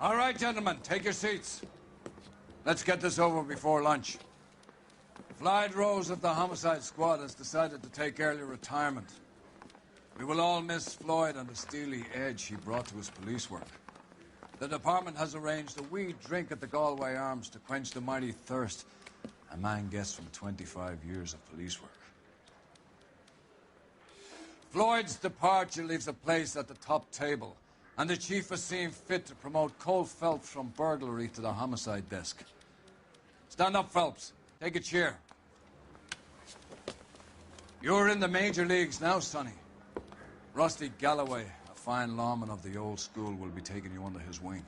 All right, gentlemen, take your seats. Let's get this over before lunch. Floyd Rose of the Homicide Squad has decided to take early retirement. We will all miss Floyd and the steely edge he brought to his police work. The department has arranged a wee drink at the Galway Arms to quench the mighty thirst a man gets from 25 years of police work. Floyd's departure leaves a place at the top table, and the chief has seen fit to promote Cole Phelps from burglary to the homicide desk. Stand up, Phelps. Take a chair. You're in the major leagues now, Sonny. Rusty Galloway, a fine lawman of the old school, will be taking you under his wing.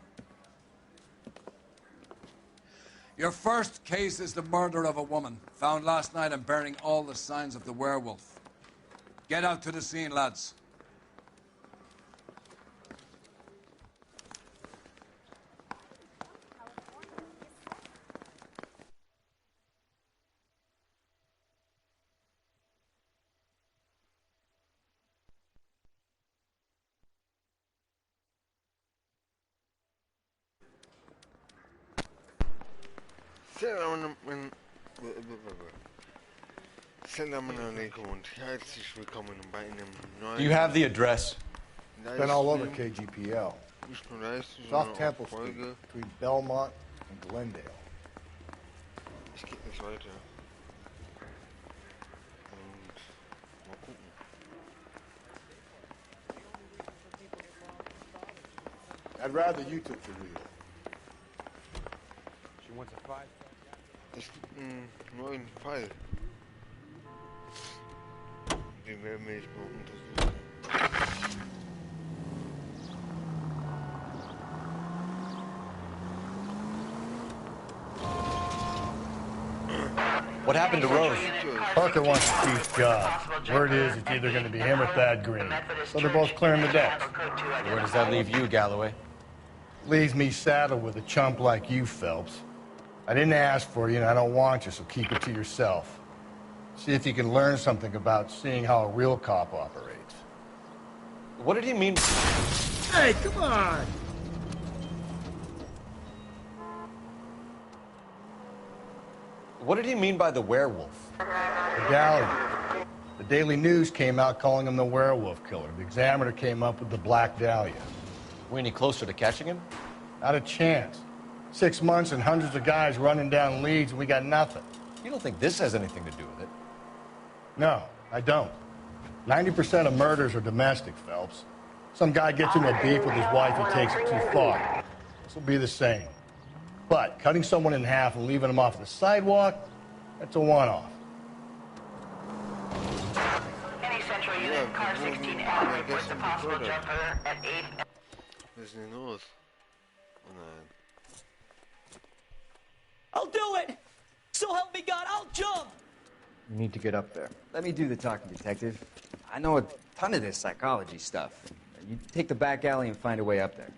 Your first case is the murder of a woman, found last night and bearing all the signs of the werewolf. Get out to the scene, lads. Do you have the address? Been all over KGPL. It's off Temple Street, between Belmont and Glendale. I'd rather you took the wheel. She wants a 5. Ist nur ein Fall. Den werden wir jetzt mal untersuchen. What happened to Rose? Parker wants the chief's job. Word is it's either going to be him or Thad Green. So they're both clearing the decks. Where does that leave you, Galloway? Leaves me saddled with a chump like you, Phelps. I didn't ask for you, and I don't want you, so keep it to yourself. See if you can learn something about seeing how a real cop operates. What did he mean? Hey, come on! What did he mean by the werewolf? The Galleon. The Daily News came out calling him the werewolf killer. The Examiner came up with the Black Dahlia. We any closer to catching him? Not a chance. 6 months and hundreds of guys running down leads, and we got nothing. You don't think this has anything to do with it? No, I don't. 90% of murders are domestic, Phelps. Some guy gets into a beef with his wife, he takes it too far. This will be the same. But cutting someone in half and leaving them off the sidewalk, that's a one-off. Any central unit, car 16L reports a possible jumper at 8. Was ist denn los? Oh nein. I'll do it! So help me God, I'll jump! You need to get up there. Let me do the talking, Detective. I know a ton of this psychology stuff. You take the back alley and find a way up there.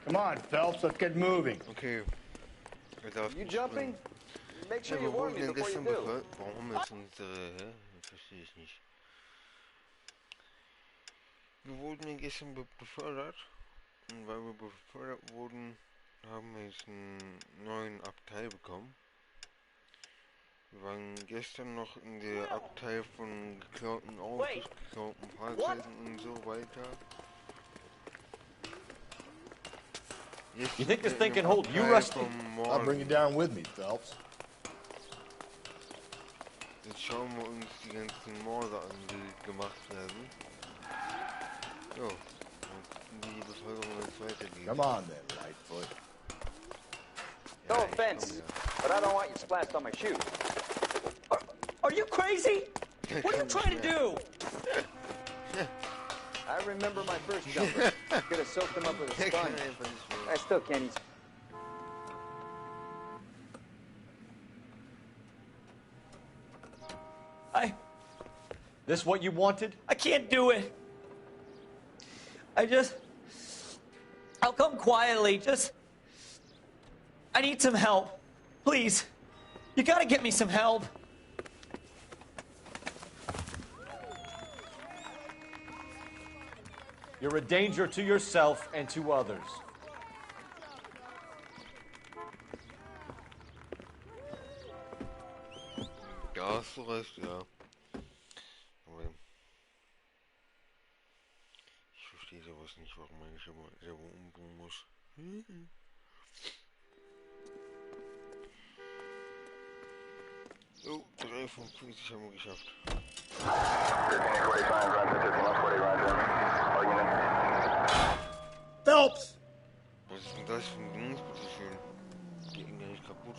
Come on, Phelps, let's get moving. Okay. You jumping? Make sure you warn me before you do. Warum ist unsere... Verstehe ich nicht. Wir wurden ja gestern befördert. Und weil wir befördert wurden, haben wir jetzt einen neuen Abteil bekommen. Wir waren gestern noch in der Abteil von geklauten Autos, geklauten Fahrzeugen und so weiter. You think this thing can hold you, Rusty? I'll bring you down with me, Phelps. Jetzt schauen wir uns die ganzen Morde an, die gemacht werden. Jo, dann gucken die Beförderung jetzt weitergeht. Come on then, Lightfoot. No offense, but I don't want you splashed on my shoes. Are you crazy? What are you trying to do? I remember my first jumper. Could have soaked him up with a sponge. I still can't eat. This what you wanted? I can't do it. I'll come quietly, I need some help. Please. You gotta get me some help. You're a danger to yourself and to others. Da hast du recht, ja. Aber ich verstehe sowas nicht, warum man sich immer selber umbringen muss. Oh, 3 von 50 haben wir geschafft. Phelps! Was ist denn das für ein Ding, bitteschön? Geht ihn ja nicht kaputt.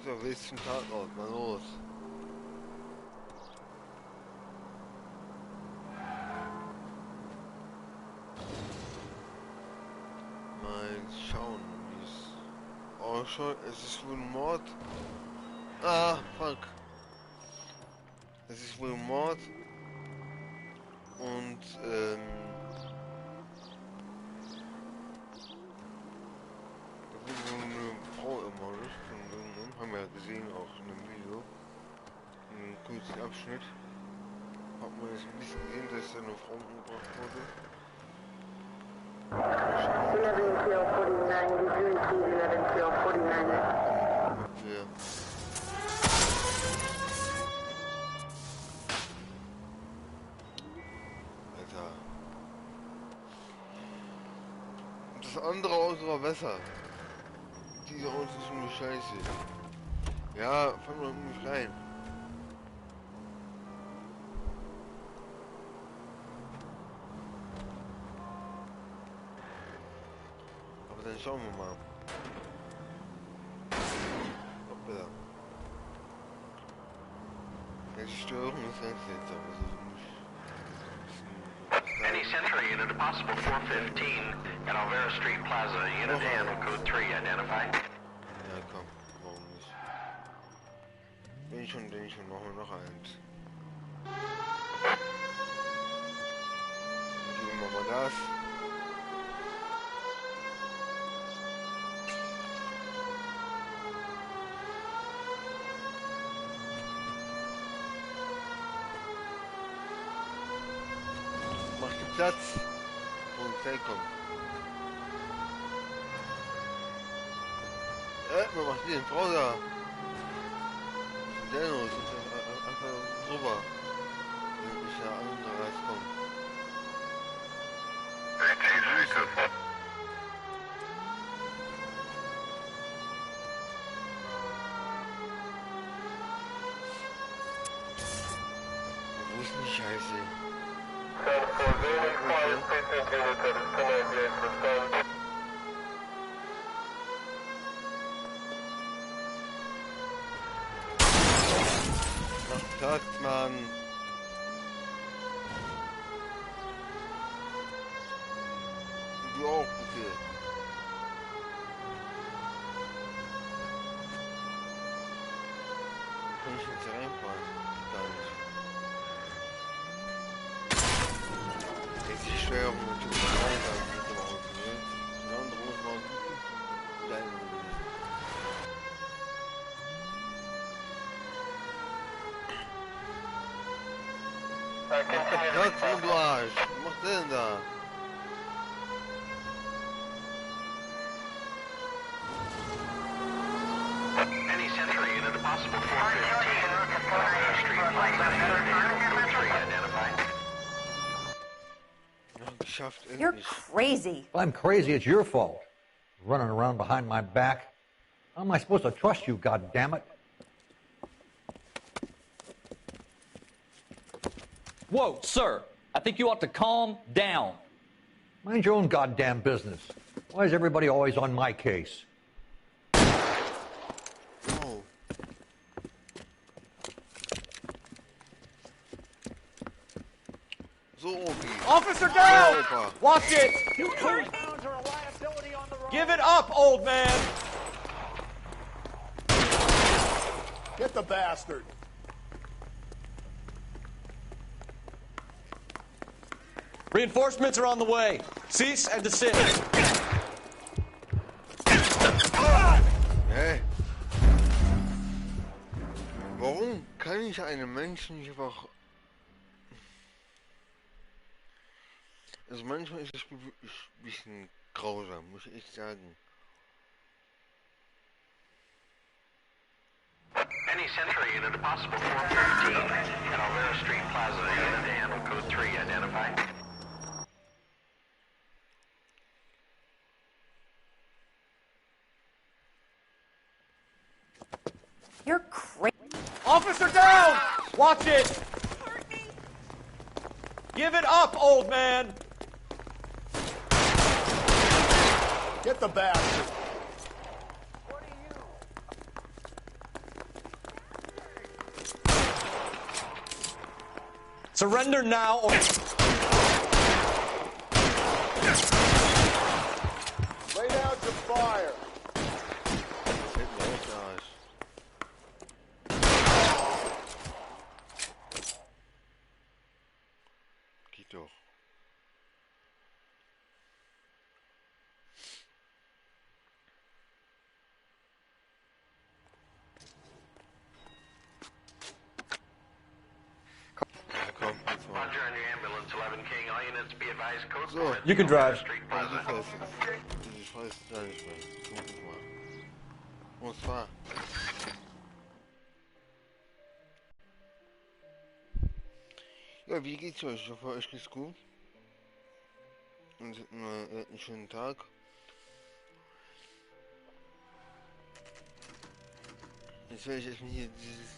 So, willst du den Tatort? Mal los. Mal schauen, wie es ausschaut. Es ist wohl ein Mord. Ah, fuck. Es ist wohl ein Mord. Und, da wurde wohl eine Frau ermordet von irgendeinem. Haben wir ja gesehen, auch in einem Video. In einem kurzen Abschnitt. Hat man jetzt ein bisschen gesehen, dass da eine Frau umgebracht wurde. Ja. Alter. Und das andere Auto war besser. Diese Autos sind nur scheiße. Ja, fahren wir nicht rein. Aber dann schauen wir mal. Hoppla. Ja, die Störung ist ganz seltsam. Also Any Central unit, a possible 415 at Alvera Street Plaza. Unit and code 3 identified. ja, komm, warum nicht? Wenn schon, machen wir noch eins. Dann geben wir mal Gas. Macht den Platz. Polizei kommt. Man macht hier eine Frau da. Was ist denn los? Ist einfach drüber. Wenn ich ja andere rauskommen. Wo ist denn die Scheiße? Mach Platz, Mann. Du auch, bitte. Kann ich jetzt reinfahren? Gar nicht. Jetzt die Steuerung natürlich langsam mit dem Auto, ne? Die andere muss man bleiben. Platz, Mann, du Arsch. Was macht der denn da? Any Central unit, a possible 415 at Alvera Street Plaza. Unit and code 3 identified. Ja, geschafft, You're endlich. crazy. If I'm crazy, it's your fault. Running around behind my back. How am I supposed to trust you, goddammit? Whoa, sir. I think you ought to calm down. Mind your own goddamn business. Why is everybody always on my case? Oh. So, Opi. Officer down! Opa. Watch it! Give it up, old man! Get the bastard! Reinforcements are on the way. Cease and desist. Hä? Warum kann ich einem Menschen nicht einfach... Also manchmal ist das Spiel wirklich ein bisschen grausam, muss ich echt sagen. Any Century unit, a possible 415 at Alvera Street Plaza, unit to handle code 3, identify. You're crazy. Officer down! Watch it! Give it up, old man! Get the bastard. Surrender now or... Lay down to fire. Hit those guys. Geht doch. Komm, jetzt mal. Roger on your ambulance, 11 King. All units be advised, code So. 4. You can drive. Street Also Plaza. ich weiß gar nicht mehr. Guck ich mal. Und zwar. Ja, wie geht's euch? Ich hoffe, euch geht's gut. Und einen schönen Tag. Jetzt werde ich erstmal hier dieses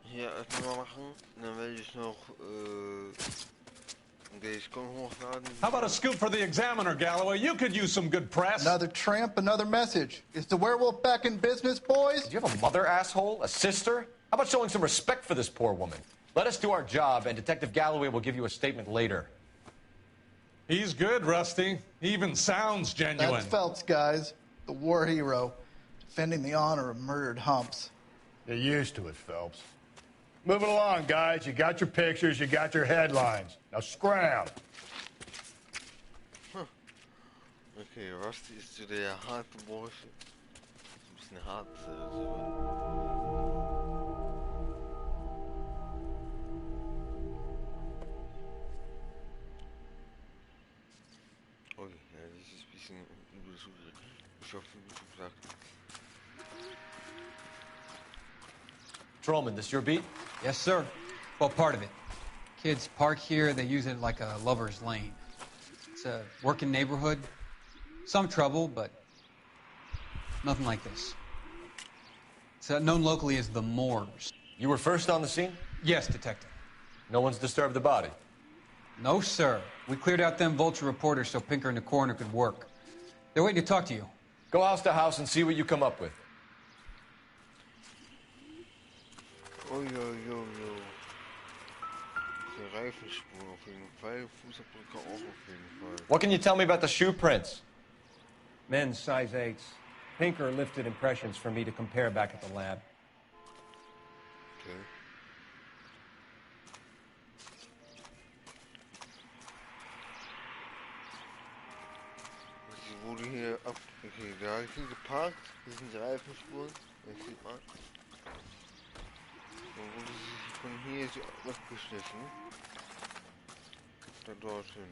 hier erstmal machen. Dann werde ich noch hochladen. How about a scoop for the Examiner, Galloway? You could use some good press. Another tramp, another message. Is the werewolf back in business, boys? Do you have a mother, asshole? A sister? How about showing some respect for this poor woman? Let us do our job, and Detective Galloway will give you a statement later. He's good, Rusty. He even sounds genuine. That's Phelps, guys. The war hero. Defending the honor of murdered humps. You're used to it, Phelps. Moving along, guys. You got your pictures, you got your headlines. Now scram. Okay, Rusty ist so der harte Bursche. Ein bisschen hart, so. Oh ja, das ist ein bisschen übel so. Ich hoffe, wie schon gesagt. Trollman, this your beat? Yes, sir. Well, part of it. Kids park here, they use it like a lover's lane. It's a working neighborhood. Some trouble, but nothing like this. It's known locally as the Moors. You were first on the scene? Yes, Detective. No one's disturbed the body? No, sir. We cleared out them vulture reporters so Pinker and the coroner could work. They're waiting to talk to you. Go house to house and see what you come up with. Oh, jo. Die Reifenspur auf jeden Fall, Fußabdrücke auch auf jeden Fall. What can you tell me about the shoe prints? Men's size 8s. Pinker lifted impressions for me to compare back at the lab. Okay. Sie wurde hier ab... Okay, da habe ich hier geparkt. Das sind die Reifenspuren. Das sieht man. Dann wurde sie von hier so abgeschnitten. Da dorthin.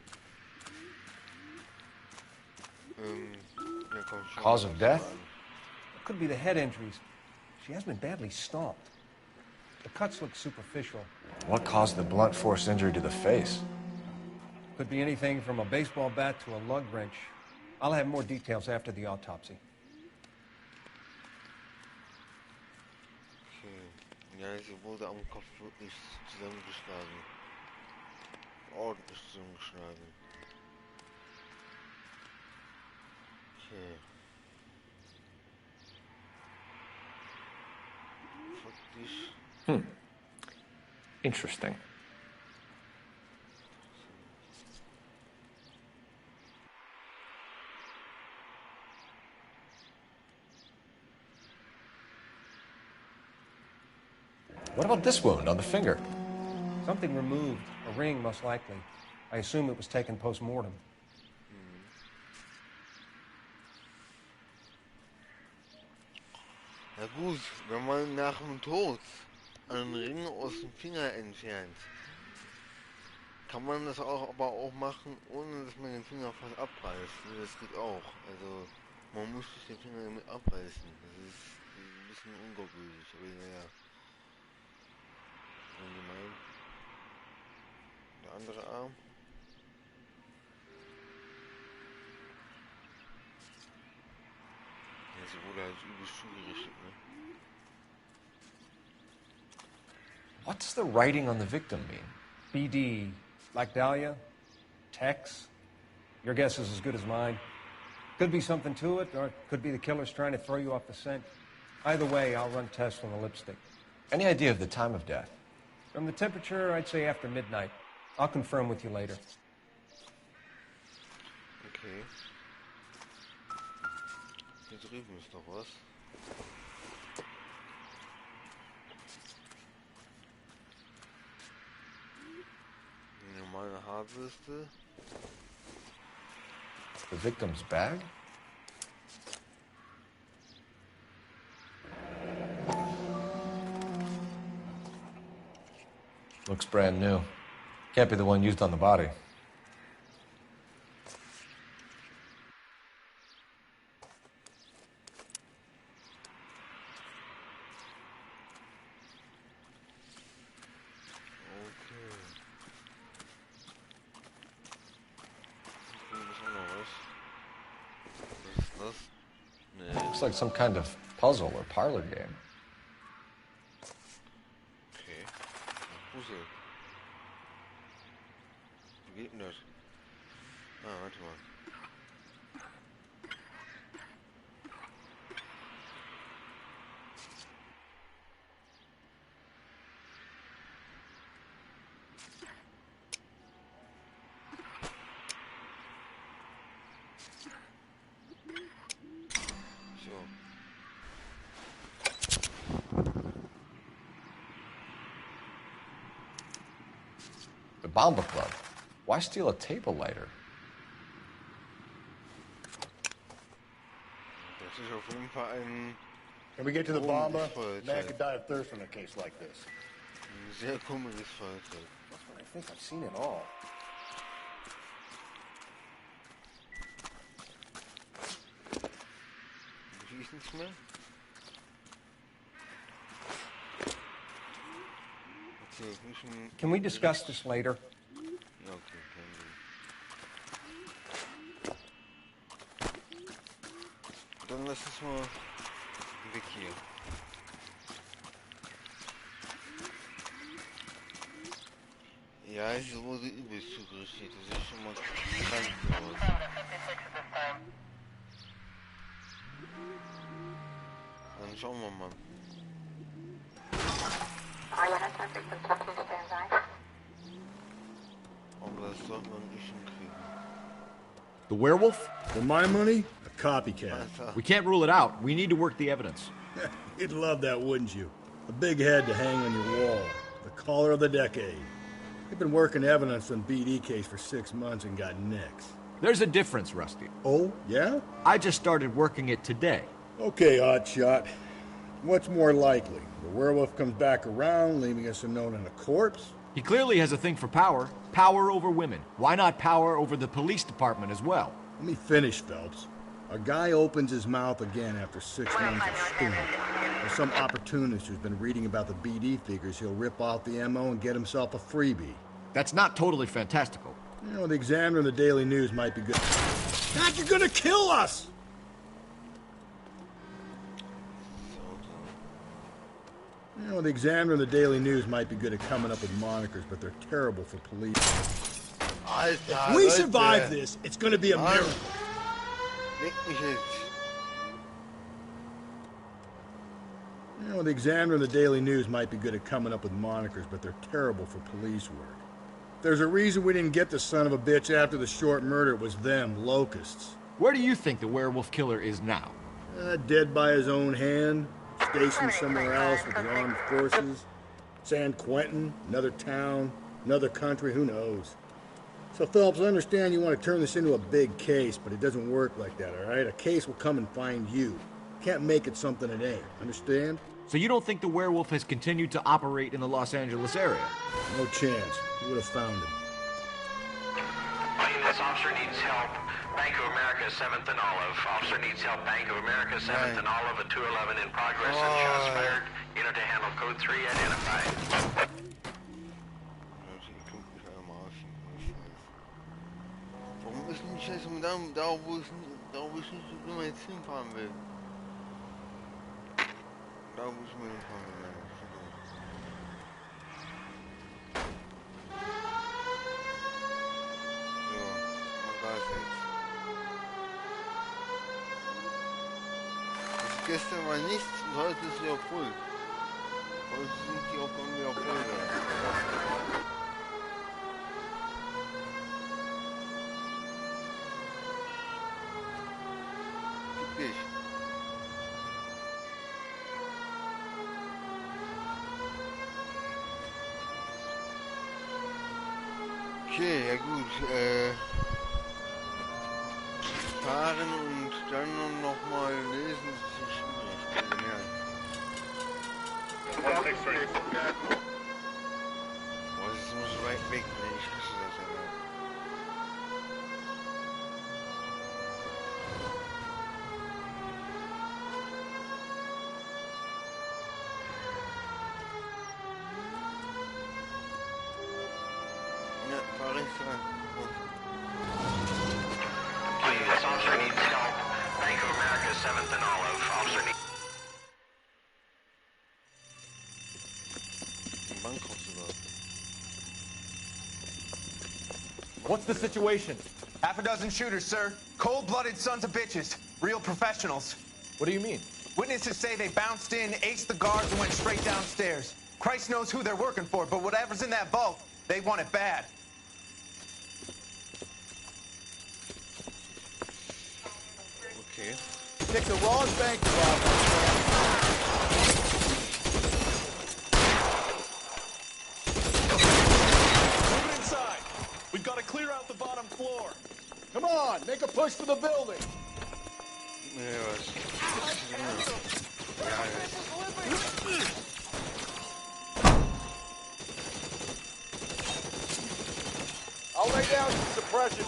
Dann kommt schon Cause of death? Could be the head injuries. She has been badly stomped. The cuts look superficial. What caused the blunt force injury to the face? Could be anything from a baseball bat to a lug wrench. I'll have more details after the autopsy. Okay. Ja, sie wurde am Kopf wirklich zusammengeschlagen. Ordentlich zusammengeschlagen. Okay. Faktisch. Interesting. What about this wound on the finger? Something removed. A ring, most likely. I assume it was taken post-mortem. Ja gut, wenn man nach dem Tod einen Ring aus dem Finger entfernt, Kann man das auch aber auch machen, ohne dass man den Finger fast abreißt? Das geht auch. Also man muss sich den Finger damit abreißen. Das ist ein bisschen unglaubwürdig, aber naja. Allgemein. Der andere Arm. Ja, sie wurde halt übelst zugerichtet, ne? What's the writing on the victim mean? BD, like Dahlia, Tex. Your guess is as good as mine. Could be something to it, or it could be the killer's trying to throw you off the scent. Either way, I'll run tests on the lipstick. Any idea of the time of death? From the temperature, I'd say after midnight. I'll confirm with you later. Okay. Hier drüben ist noch was. Eine normale Haarbürste. The victim's bag? Looks brand new. Can't be the one used on the body. Looks like some kind of puzzle or parlor game. Okay. Puzzle. Wie geht denn das? Ah, warte mal. The Bomba Club. Why steal a table lighter? Das ist auf jeden Fall ein... Can we get to the Bomba? Man could die of thirst in a case like this. Ein sehr komisches Feuerzeug. I think I've seen it all. Hier ist nichts mehr? Okay, müssen... Can we discuss this later? Ja, okay, dann lass uns mal weg hier. Ja, hier wurde übelst zugerichtet. Das ist schon mal krank aus. Dann schauen wir mal. Aber das sollte man nicht hinkriegen. The werewolf? For my money, a copycat. We can't rule it out. We need to work the evidence. You'd love that, wouldn't you? A big head to hang on your wall. The caller of the decade. You've been working evidence on BD case for 6 months and got nicks. There's a difference, Rusty. Oh, yeah? I just started working it today. Okay, Oddshot. What's more likely? The werewolf comes back around, leaving us unknown in a corpse? He clearly has a thing for power. Power over women. Why not power over the police department as well? Let me finish, Phelps. A guy opens his mouth again after 6 months of stewing. There's some opportunist who's been reading about the BD figures. He'll rip off the MO and get himself a freebie. That's not totally fantastical. You know, the Examiner and the Daily News might be good. God, you're gonna kill us! You know, the Examiner and the Daily News might be good at coming up with monikers, but they're terrible for police. If we survive this, it's gonna be a miracle. You know, the Examiner and the Daily News might be good at coming up with monikers, but they're terrible for police work. There's a reason we didn't get the son of a bitch after the short murder. It was them, locusts. Where do you think the werewolf killer is now? Dead by his own hand, stationed somewhere else with the armed forces. San Quentin, another town, another country, who knows? So, Phelps, I understand you want to turn this into a big case, but it doesn't work like that, all right? A case will come and find you. Can't make it something it ain't, understand? So you don't think the werewolf has continued to operate in the Los Angeles area? No chance. You would have found him. this officer needs help. Bank of America, 7th and Olive. Officer needs help. Bank of America, 7th and Olive, a 211 in progress and shots fired. Unit to handle code 3 identified. Warum ist denn die Scheiße da, wo ich nicht immer jetzt hinfahren will? Da, wo ich mir hinfahren will. Gestern war nichts und heute ist wieder voll. Heute sind die auch wieder voll. Wirklich. Okay, ja gut. Fahren und dann noch mal lesen, das ist schwierig. Boah, das ist immer so weit weg, wenn ich wüsste das ja. Ja, fahr rechts rein. This officer needs help. Bank of America, 7th and Olive. Officer needs... What's the situation? Half a dozen shooters, sir. Cold-blooded sons of bitches. Real professionals. What do you mean? Witnesses say they bounced in, aced the guards, and went straight downstairs. Christ knows who they're working for, but whatever's in that vault, they want it bad. Okay. Pick the wrong bank robber. Move inside. We've got to clear out the bottom floor. Come on, make a push for the building. I'll lay down some suppression.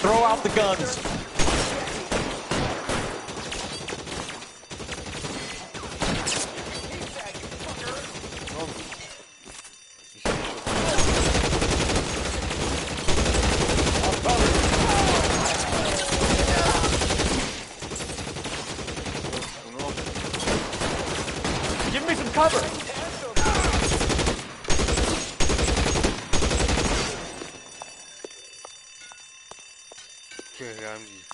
Throw out the guns. Give me some cover. Okay, wir haben die.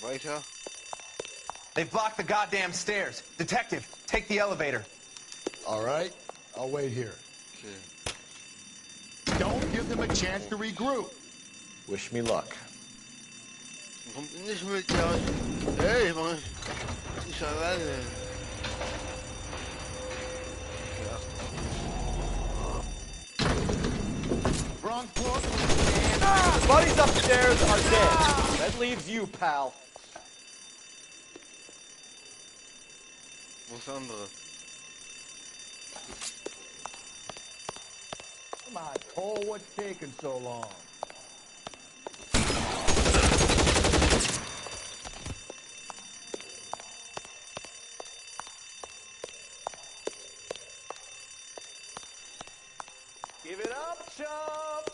Weiter. They've blocked the goddamn stairs. Detective, take the elevator. All right, I'll wait here. Okay. Don't give them a chance to regroup. Wish me luck. Kommt nicht mit, ja. Hey, Mann. Ich alleine. Wrong floor. Buddies upstairs are dead. That leaves you, pal. Wo ist der andere? Come on, Cole, what's taking so long? Give it up, chump.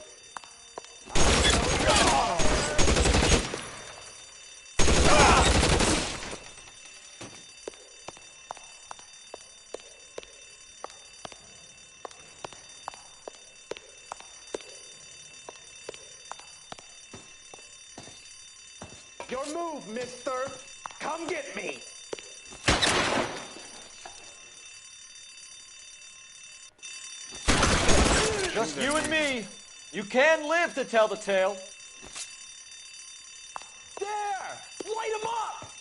Your move, mister. Come get me. Just you and me. You can live to tell the tale. There! Light him up!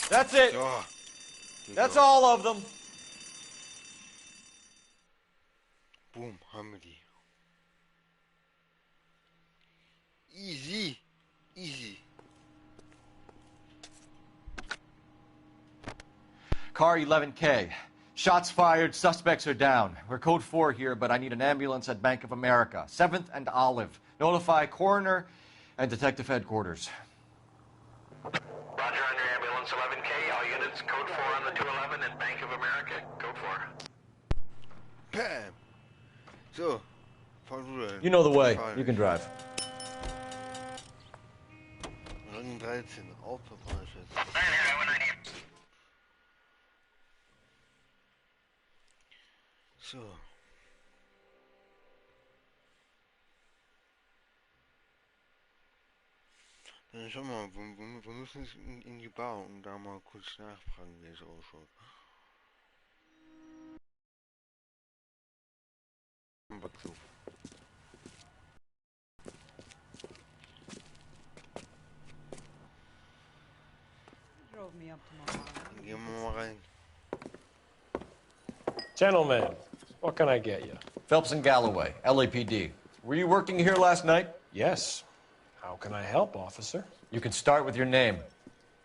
That's it. So. That's all of them. Boom, haben wir die. Easy. Easy. Car 11K. Shots fired, suspects are down. We're code 4 here, but I need an ambulance at Bank of America. 7th and Olive. Notify coroner and detective headquarters. Roger on your ambulance 11K. All units code 4 on the 211 at Bank of America. Code 4. Bam. So. Fahr du dahin. You know the way. You can drive. Rang 13. Autobahn. So. Dann schau mal, wir müssen jetzt in die Bar und da mal kurz nachfragen, wie es ausschaut. Drove me up to my Gehen wir mal rein. Gentlemen, what can I get you? Phelps and Galloway, LAPD. Were you working here last night? Yes. How can I help, officer? You can start with your name.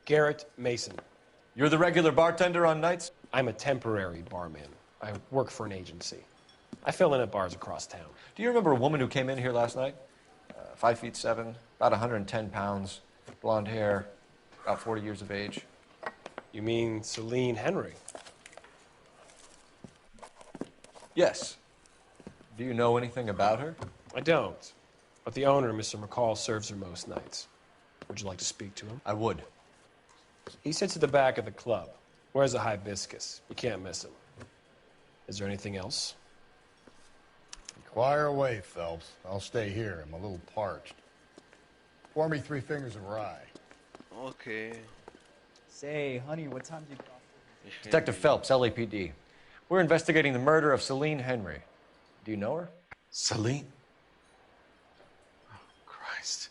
Garrett Mason. You're the regular bartender on nights? I'm a temporary barman. I work for an agency. I fill in at bars across town. Do you remember a woman who came in here last night? 5'7", about 110 pounds, blonde hair, about 40 years of age. You mean Celine Henry? Yes. Do you know anything about her? I don't. But the owner, Mr. McCall, serves her most nights. Would you like to speak to him? I would. He sits at the back of the club. Wears a hibiscus. You can't miss him. Is there anything else? Inquire away, Phelps. I'll stay here. I'm a little parched. Pour me 3 fingers of rye. Okay. Say, honey, what time do you get off? Detective Phelps, LAPD. We're investigating the murder of Celine Henry. Do you know her? Celine? Oh, Christ.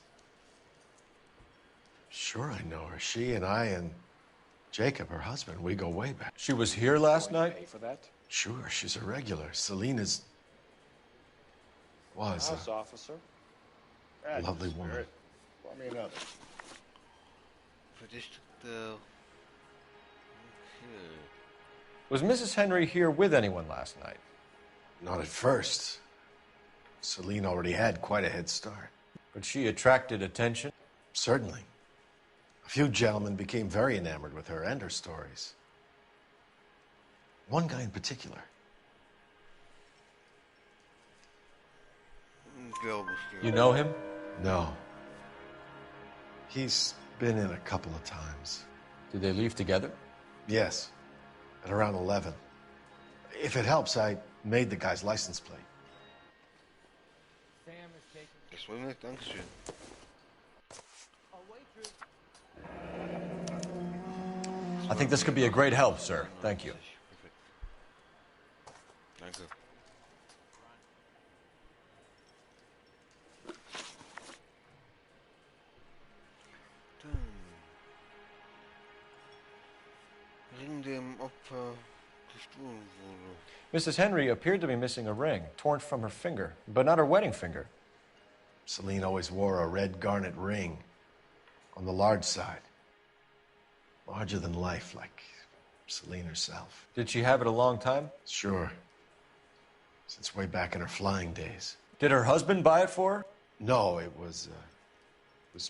Sure I know her. She and I and Jacob, her husband, we go way back. She was here last night? Pay for that? Sure, she's a regular. Celine is... was House officer. a lovely woman. Pour me another. Okay. Was Mrs. Henry here with anyone last night? Not at first. Celine already had quite a head start. But she attracted attention? Certainly. A few gentlemen became very enamored with her and her stories. One guy in particular. You know him? No. He's been in a couple of times. Did they leave together? Yes. At around 11. If it helps, I made the guy's license plate. Dankeschön. I think this could be a great help, sir. Thank you. Danke. Ring dem Opfer gestohlen wurde. Mrs. Henry appeared to be missing a ring, torn from her finger, but not her wedding finger. Celine always wore a red garnet ring on the large side. Larger than life, like Celine herself. Did she have it a long time? Sure. Since way back in her flying days. Did her husband buy it for her? No, it was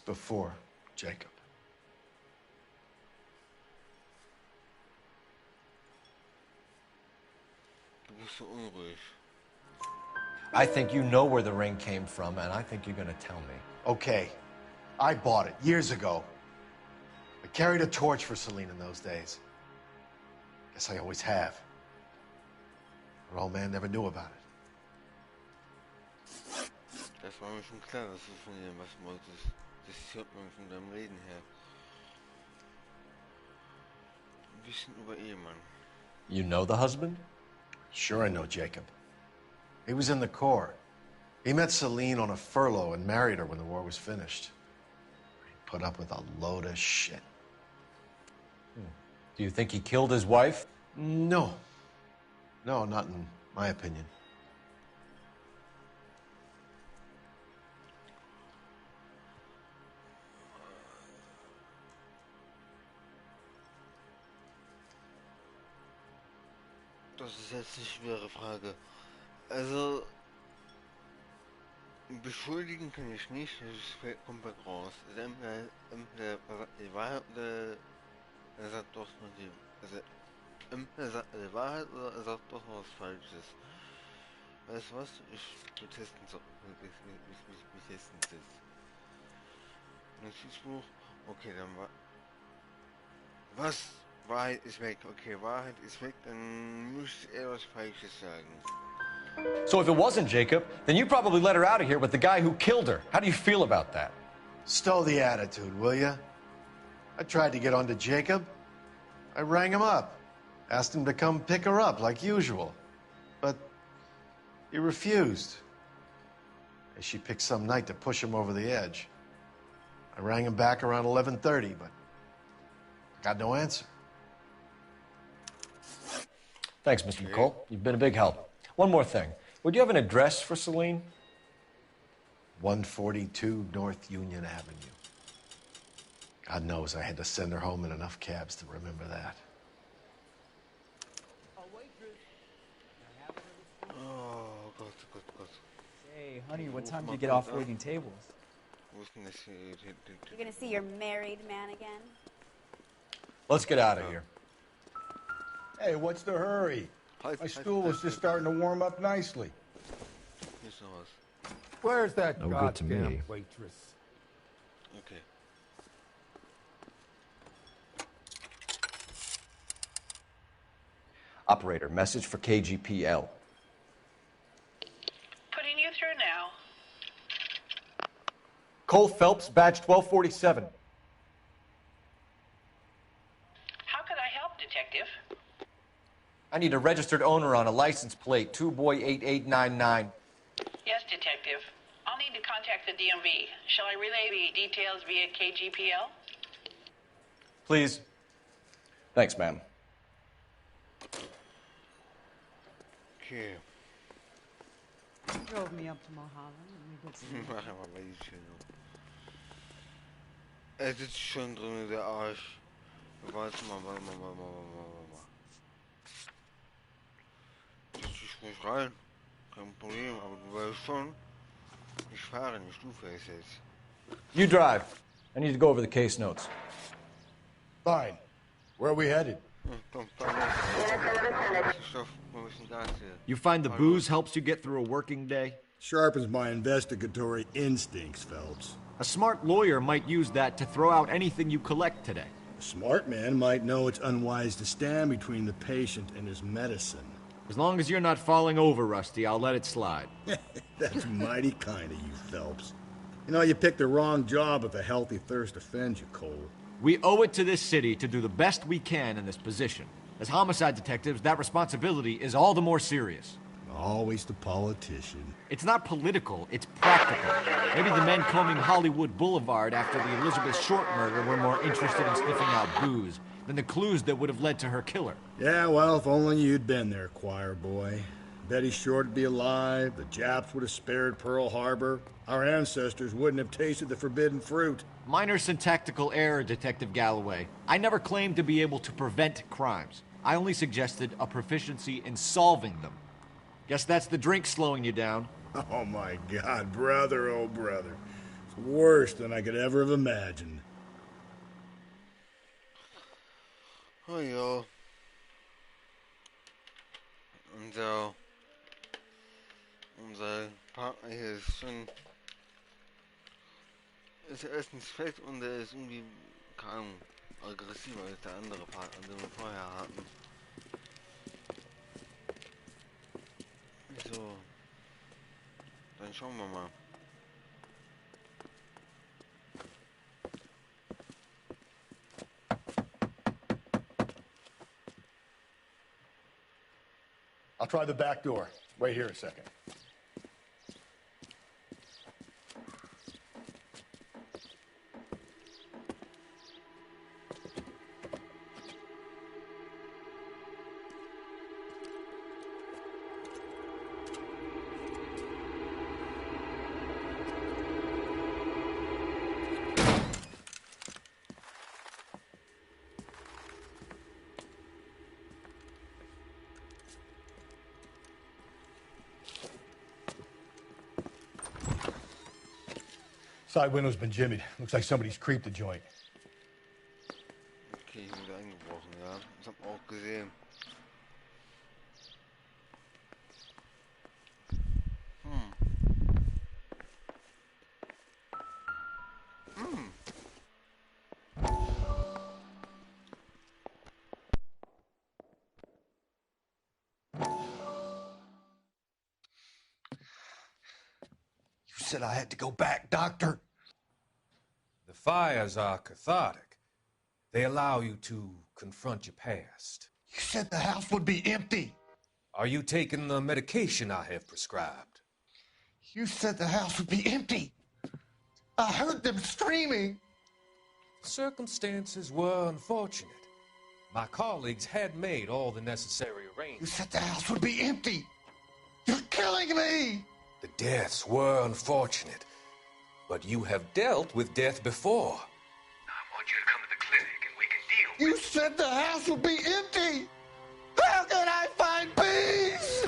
before Jacob. Du bist so unruhig. I think you know where the ring came from, and I think you're going to tell me. Okay. I bought it years ago. I carried a torch for Celine in those days. Guess I always have. Her old man never knew about it. Das war mir schon klar, dass du von ihr was wolltest. Das hört man von deinem Reden her. Ein bisschen über Ehemann. You know the husband? Sure I know Jacob. He was in the Corps. He met Celine on a furlough and married her when the war was finished. He put up with a load of shit. Do you think he killed his wife? No. No, not in my opinion. Das ist jetzt eine schwere Frage. Also, beschuldigen kann ich nicht, das fällt komplett raus. Also entweder die Wahrheit oder er sagt doch nur die. Also, entweder sagt er die Wahrheit oder er sagt doch was Falsches. Weißt du was? Wir testen es. Wir testen es jetzt. Notizbuch. Okay, dann war. Was? Wahrheit ist weg. Okay, Wahrheit ist weg. Dann muss er was Falsches sagen. So if it wasn't Jacob, then you probably let her out of here with the guy who killed her. How do you feel about that? Stow the attitude, will ya? I tried to get onto Jacob. I rang him up. Asked him to come pick her up, like usual. But he refused. She picked some night to push him over the edge. I rang him back around 11:30, but I got no answer. Thanks, Mr. McCall. You've been a big help. One more thing. Would you have an address for Celine? 142 North Union Avenue. God knows I had to send her home in enough cabs to remember that. Oh, Gott. Hey, honey, what time do you get off waiting tables? You're gonna see your married man again? Let's get out of here. Hey, what's the hurry? My stool was just starting to warm up nicely. Where's that No good to me. goddamn waitress? Okay. Operator, message for KGPL. Putting you through now. Cole Phelps, badge 1247. How could I help, Detective? I need a registered owner on a license plate, 2boy8899. Yes, Detective. I'll need to contact the DMV. Shall I relay the details via KGPL? Please. Thanks, ma'am. Okay. You drove me up to Mulholland and we did some. Machen wir mal die Channel. Er sitzt schon drin, der Arsch. Warte mal. Ich muss rein. Kein Problem, aber du weißt schon, ich fahre nicht, du fährst jetzt. You drive. I need to go over the case notes. Fine. Where are we headed? You find the booze helps you get through a working day? Sharpens my investigatory instincts, Phelps. A smart lawyer might use that to throw out anything you collect today. A smart man might know it's unwise to stand between the patient and his medicine. As long as you're not falling over, Rusty, I'll let it slide. That's mighty kind of you, Phelps. You know, you picked the wrong job if a healthy thirst offends you, Cole. We owe it to this city to do the best we can in this position. As homicide detectives, that responsibility is all the more serious. Always the politician. It's not political, it's practical. Maybe the men combing Hollywood Boulevard after the Elizabeth Short murder were more interested in sniffing out booze than the clues that would have led to her killer. Yeah, well, if only you'd been there, choir boy. Betty Short would be alive, the Japs would have spared Pearl Harbor, our ancestors wouldn't have tasted the forbidden fruit. Minor syntactical error, Detective Galloway. I never claimed to be able to prevent crimes. I only suggested a proficiency in solving them. Guess that's the drink slowing you down. Oh my God, brother, oh brother. It's worse than I could ever have imagined. Oh ja. Unser Partner hier ist schon. Ist erstens fett und er ist irgendwie, keine Ahnung, aggressiver als der andere Partner, den wir vorher hatten. So. Dann schauen wir mal. I'll try the back door. Wait here a second. Side window's been jimmied. Looks like somebody's creeped the joint. Okay, hier wurde eingebrochen, ja. Das hab ich auch gesehen. You said I had to go back, Doctor. The fires are cathartic. They allow you to confront your past. You said the house would be empty. Are you taking the medication I have prescribed? You said the house would be empty. I heard them screaming. Circumstances were unfortunate. My colleagues had made all the necessary You arrangements. said the house would be empty. You're killing me. The deaths were unfortunate, but you have dealt with death before. I want you to come to the clinic and we can deal You said the house would be empty. How can I find peace?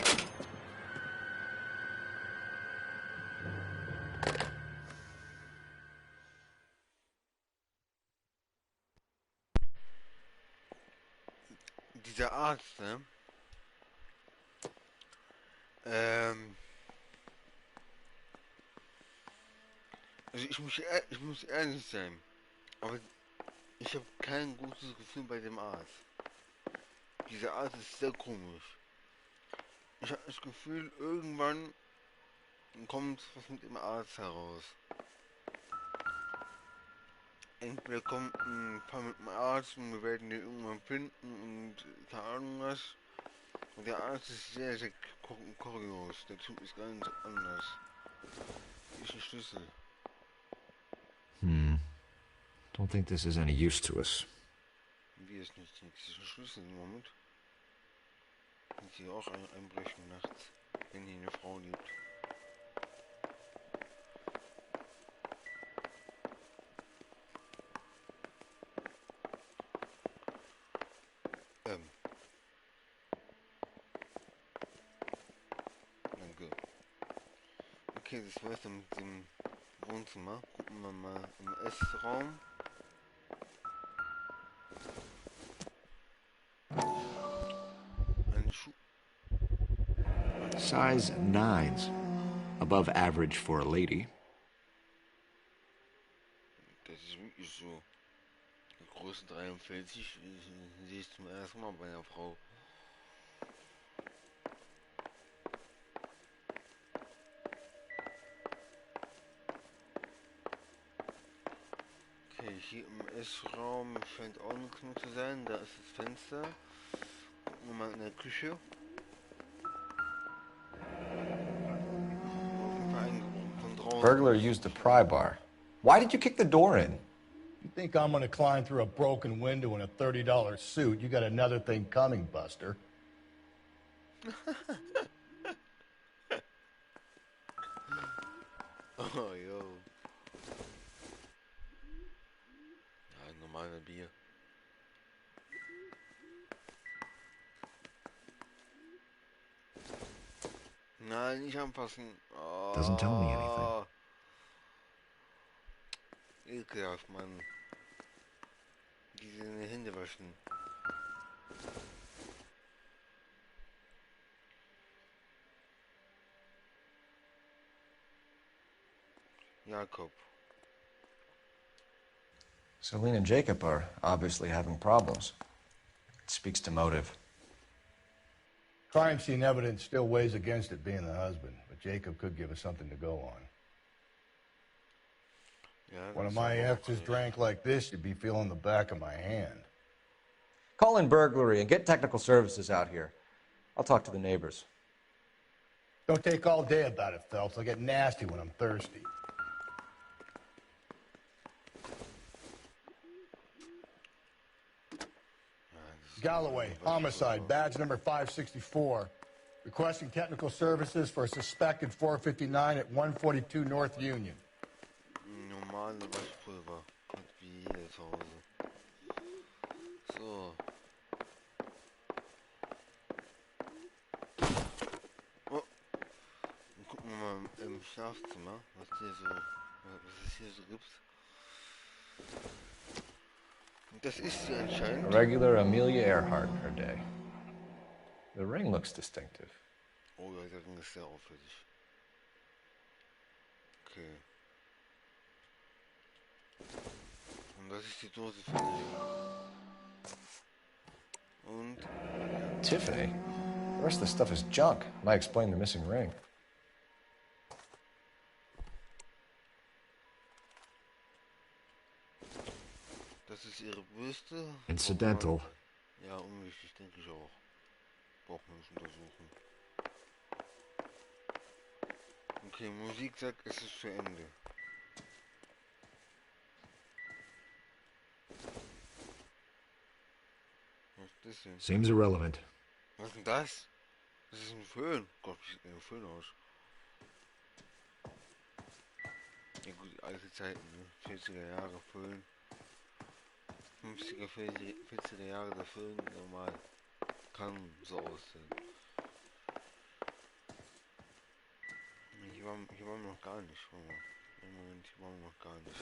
Dieser Arzt, ne? Also ich muss ehrlich sein, aber ich habe kein gutes Gefühl bei dem Arzt. Dieser Arzt ist sehr komisch. Ich habe das Gefühl, irgendwann kommt was mit dem Arzt heraus. Entweder kommt ein paar mit dem Arzt und wir werden den irgendwann finden und keine Ahnung was. Und der Arzt ist sehr, sehr kurios. Der Typ ist ganz anders. Ist ein Schlüssel. Don't think this is any use to us. Wie ist nicht nichts? Ist ein Schlüssel im Moment. Kann sie auch einbrechen nachts, wenn hier eine Frau lebt. Danke. Okay, das war's dann mit dem Wohnzimmer. Gucken wir mal im Essraum. Eine Size 9s. Above average for a lady. Das ist wirklich so. Die Größe 43 sehe ich zum ersten Mal bei einer Frau. Okay, hier im Essraum scheint auch nichts mehr zu sein. Da ist das Fenster. Gucken wir mal in der Küche. Burglar used the pry bar. Why did you kick the door in? You think I'm gonna climb through a broken window in a $30 suit? You got another thing coming, Buster. Oh, yo. Ja, normale Bier. Nein, nicht anfassen. Oh. Doesn't tell me anything. Ekelhaft, Mann. Diese Hände waschen. Jakob. Celine and Jacob are obviously having problems. It speaks to motive. Crime scene evidence still weighs against it being the husband, but Jacob could give us something to go on. Yeah, One of my exes drank like this, you'd be feeling the back of my hand. Call in burglary and get technical services out here. I'll talk to the neighbors. Don't take all day about it, Phelps. I'll get nasty when I'm thirsty. Galloway, homicide, badge number 564. Requesting technical services for a suspected 459 at 142 North Union. Normale Waschpulver. Und wie jeder zu Hause. So. Oh. Dann gucken wir mal im Schlafzimmer, was hier so Was es hier so gibt. Und das ist sie anscheinend. A regular Amelia Earhart in her day. The ring looks distinctive. Oh ja, der Ring ist sehr auffällig. Okay. Und das ist die Dose für den Ring. Und... Tiffany? The rest of the stuff is junk. Might explain the missing ring. Das ist ihre Bürste. Incidental. Ja, unwichtig, denke ich auch. Brauchen wir nicht untersuchen. Okay, Musik sagt, es ist zu Ende. Was ist das denn? Seems irrelevant. Was ist denn das? Das ist ein Föhn. Gott, wie sieht denn ein Föhn aus? Ja gut, alte Zeiten, ne? 40er Jahre Föhn. 50er, 40er Jahre der Föhn, normal. Kann so aussehen. Hier waren wir noch gar nicht. Moment, hier waren wir noch gar nicht.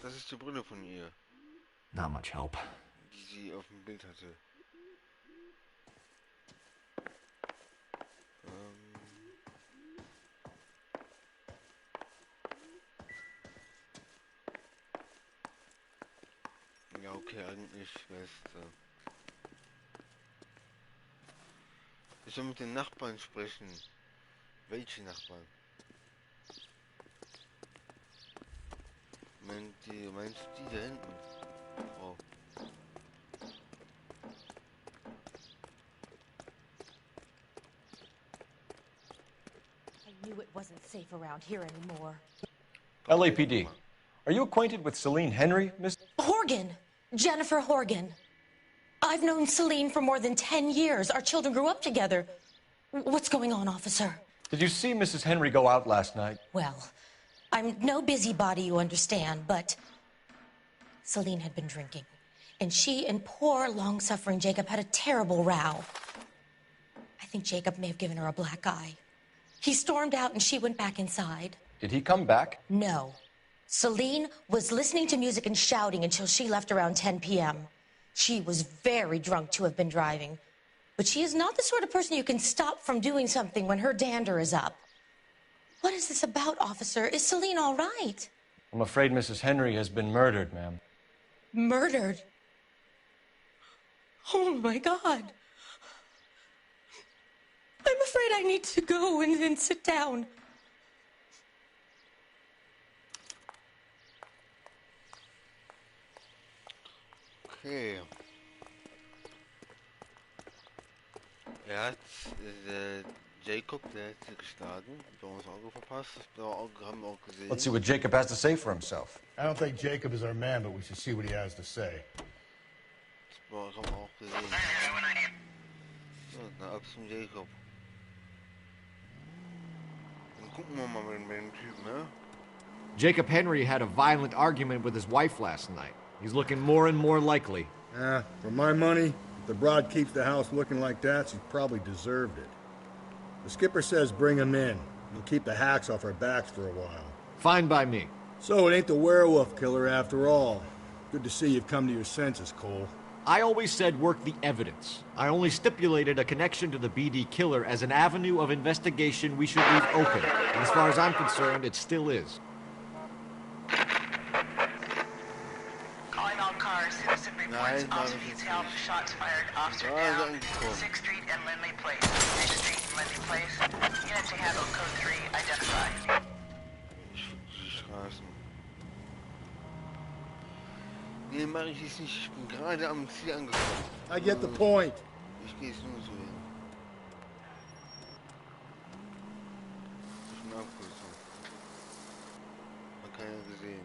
Das ist die Brille von ihr. Not much help. Die sie auf dem Bild hatte. Ja, okay, eigentlich Schwester. Ich soll mit den Nachbarn sprechen. Welche Nachbarn? Meinst du die da hinten? Oh. I knew it wasn't safe around here anymore. LAPD. Are you acquainted with Celine Henry, Miss? Horgan! Jennifer Horgan. I've known Celine for more than 10 years. Our children grew up together. What's going on, officer? Did you see Mrs. Henry go out last night? Well, I'm no busybody, you understand, but Celine had been drinking. And she and poor, long-suffering Jacob had a terrible row. I think Jacob may have given her a black eye. He stormed out and she went back inside. Did he come back? No. Celine was listening to music and shouting until she left around 10 p.m. She was very drunk to have been driving. But she is not the sort of person you can stop from doing something when her dander is up. What is this about, officer? Is Celine all right? I'm afraid Mrs. Henry has been murdered, ma'am. Murdered? Oh, my God. I'm afraid I need to go and sit down. Okay. Jacob, der hat sie geschlagen, blaues Auge verpasst, das blaue Auge haben wir auch gesehen. Let's see what Jacob has to say for himself. I don't think Jacob is our man, but we should see what he has to say. Das blaue haben wir auch gesehen. So, na ab zum Jacob. Dann gucken wir mal bei dem Typen, ne? Jacob Henry had a violent argument with his wife last night. He's looking more and more likely. For my money, if the broad keeps the house looking like that, she's probably deserved it. The skipper says bring him in. He'll keep the hacks off our backs for a while. Fine by me. So it ain't the werewolf killer after all. Good to see you've come to your senses, Cole. I always said work the evidence. I only stipulated a connection to the BD killer as an avenue of investigation we should leave open. And as far as I'm concerned, it still is. Calling all cars. Citizen reports off-speed help. Shots fired. Officer down. 6th Street and Lindley Place. 6th Street and Lindley Place. Unit to handle code 3. Identify. Straßen. Nee, mach ich es nicht. Ich bin gerade am Ziel angekommen. I get the point. Ich gehe es nur so hin. Ich bin Abkürzung. Hat keiner gesehen.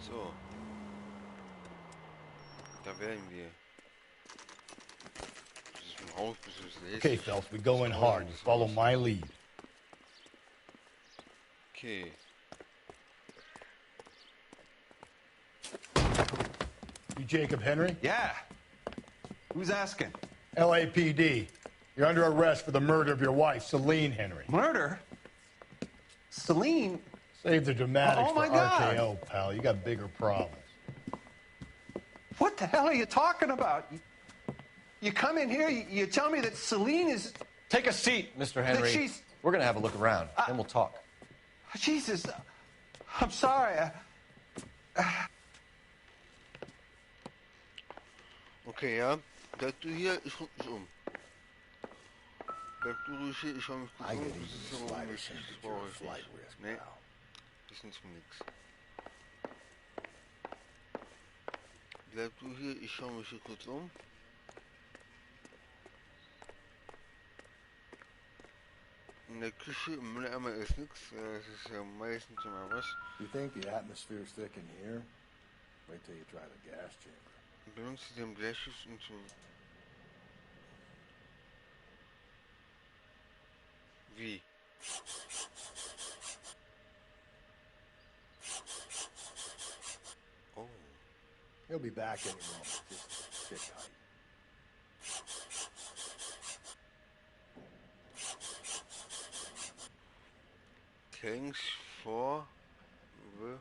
So. Da wären wir. Das ist ein Haus, bis es lässt. Okay, Phelps, we go in hard. You follow my lead. Okay. You Jacob Henry? Yeah. Who's asking? LAPD. You're under arrest for the murder of your wife, Celine Henry. Murder? Celine? Save the dramatics Oh, my for God. RKO, pal. You got bigger problems. What the hell are you talking about? You come in here, you tell me that Celine is... Take a seat, Mr. Henry. she's- We're going to have a look around, then we'll talk. Jesus, I'm sorry. Okay, ja. Bleib du hier, ich guck mich um. Bleib du ruhig hier, ich schau mich kurz um. Das ist aber unwichtig, das brauche ich nicht. Nee, das ist nichts für nix. Bleib du hier, ich schau mich hier kurz um. In der Küche, im Mülleimer ist nichts. Das ist ja meistens immer was. You think the atmosphere's thick in here? Wait till you try the gas chamber. Benutze den Blechschuss und so. Wie? Oh. He'll be back any moment. Just sit tight. Thanks for the...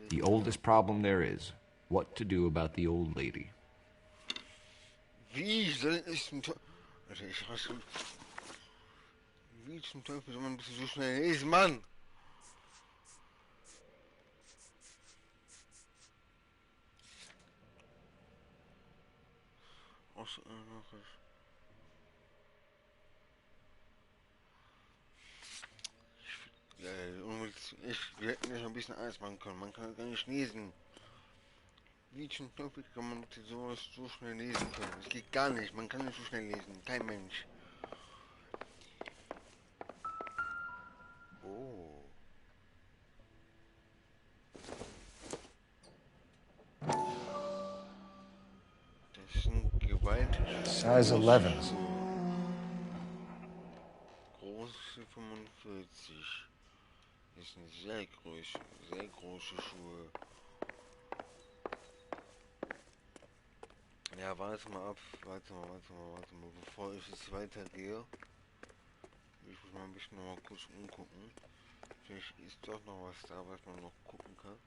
The oldest problem there is, what to do about the old lady. Wie soll ich zum Teufel... Alter, ich raste... Wie zum Teufel soll man bitte so schnell lesen, Mann? Wir hätten ja ein bisschen alles machen können. Man kann gar nicht lesen. Wie zum Teufel kann man sowas so schnell lesen können? Das geht gar nicht. Man kann nicht so schnell lesen. Kein Mensch. Oh. Das sind gewaltige... Size 11s. Große 45. Das sind sehr große Schuhe. Ja, warte mal ab. Warte mal. Bevor ich jetzt weitergehe. Ich muss mal ein bisschen noch mal kurz umgucken. Vielleicht ist doch noch was da, was man noch gucken kann.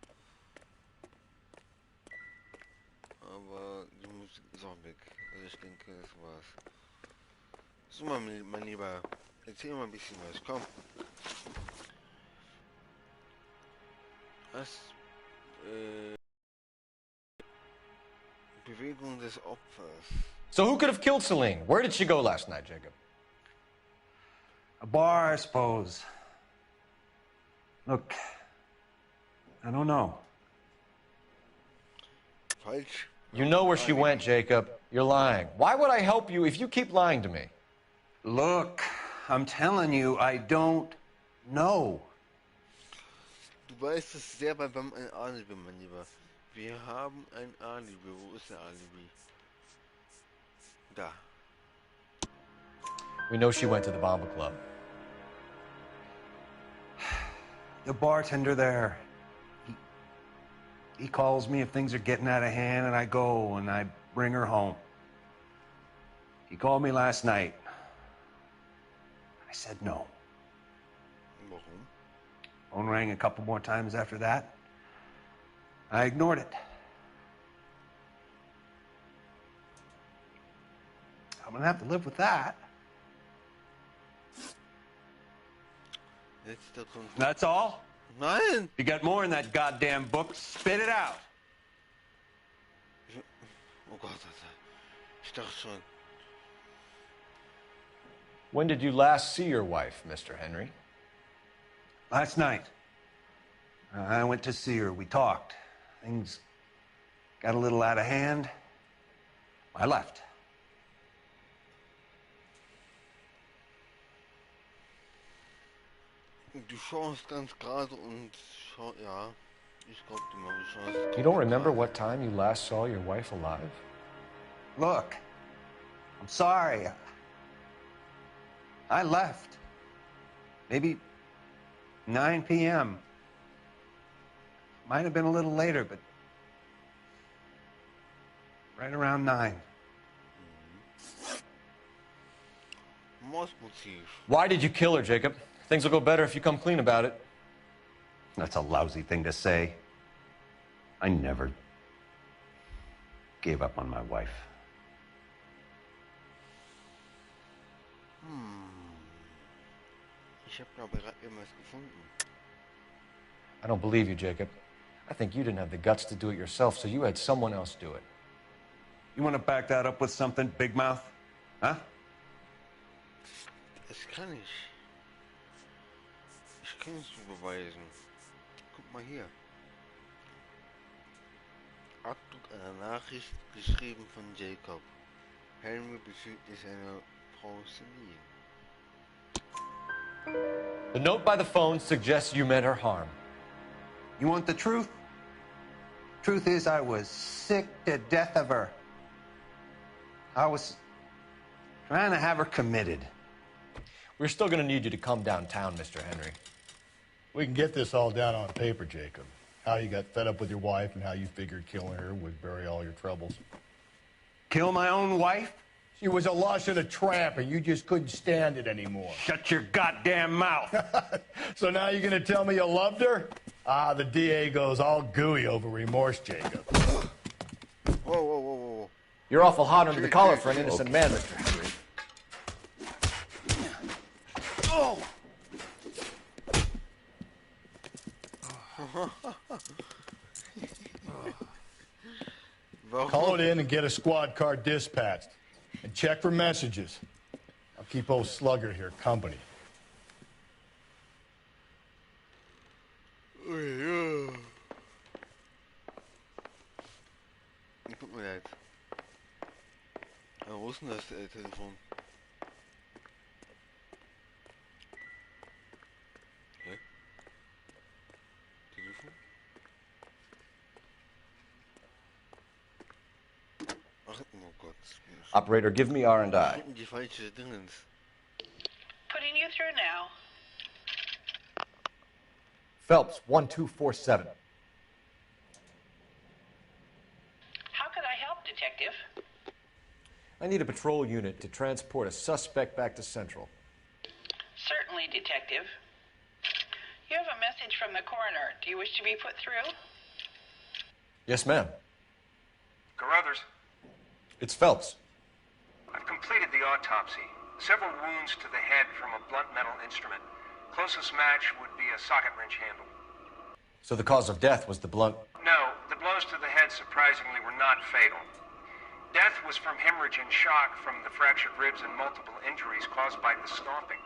Aber die Musik ist auch weg. Also ich denke, das war's. So, mein Lieber. Erzähl mal ein bisschen was. Komm. Was? Bewegung des Opfers. So who could have killed Celine? Where did she go last night, Jacob? A bar, I suppose. Look, I don't know. Falsch. You know where she went, Jacob. You're lying. Why would I help you if you keep lying to me? Look, I'm telling you, I don't know. Du weißt es selber, wir haben ein Alibi, mein Lieber. Wir haben ein Alibi. Wo ist der Alibi? Da. We know she went to the Bomba Club. The bartender there, he calls me if things are getting out of hand, and I go and I bring her home. He called me last night. I said no. Phone rang a couple more times after that. I ignored it. I'm gonna have to live with that. That's all? Nein! You got more in that goddamn book. Spit it out. Oh Gott, Alter. Ich dachte schon. When did you last see your wife, Mr. Henry? Last night. I went to see her. We talked. Things got a little out of hand. I left. Du schaust ganz gerade und ja, ich glaub dir mal, du schaust. You don't remember what time you last saw your wife alive? Look, I'm sorry. I left. Maybe 9 p.m. Might have been a little later, but right around 9. Why did you kill her, Jacob? Things will go better if you come clean about it. That's a lousy thing to say. I never gave up on my wife. Ich hab glaube gerade irgendwas gefunden. I don't believe you, Jacob. I think you didn't have the guts to do it yourself, so you had someone else do it. You want to back that up with something, Big Mouth? Huh? Das kann ich. Ich kann es beweisen. Guck mal hier. Abdruck einer Nachricht geschrieben von Jacob. Henry bezüglich seiner Frau Celine. The note by the phone suggests you meant her harm. You want the truth? Truth is, I was sick to death of her. I was trying to have her committed. We're still going to need you to come downtown, Mr. Henry. We can get this all down on paper, Jacob. How you got fed up with your wife and how you figured killing her would bury all your troubles. Kill my own wife? She was a lush and a tramp, and you just couldn't stand it anymore. Shut your goddamn mouth. So now you're going to tell me you loved her? Ah, the DA goes all gooey over remorse, Jacob. Whoa. You're awful hot under the collar for an innocent man, Mr. Henry. Call it in and get a squad car dispatched. And check for messages. I'll keep old Slugger here company. Guck mal jetzt. Wo ist denn das Telefon? Hä? Telefon? Ach, oh Gott. Operator, give me R&I. Die falsche Dingens. Putting you through now. Phelps, 1247. How could I help, Detective? I need a patrol unit to transport a suspect back to Central. Certainly, Detective. You have a message from the coroner. Do you wish to be put through? Yes, ma'am. Carruthers, It's Phelps. I've completed the autopsy. Several wounds to the head from a blunt metal instrument. Closest match would be a socket wrench handle. So the cause of death was the blunt... No, the blows to the head surprisingly were not fatal. Death was from hemorrhage and shock from the fractured ribs and multiple injuries caused by the stomping.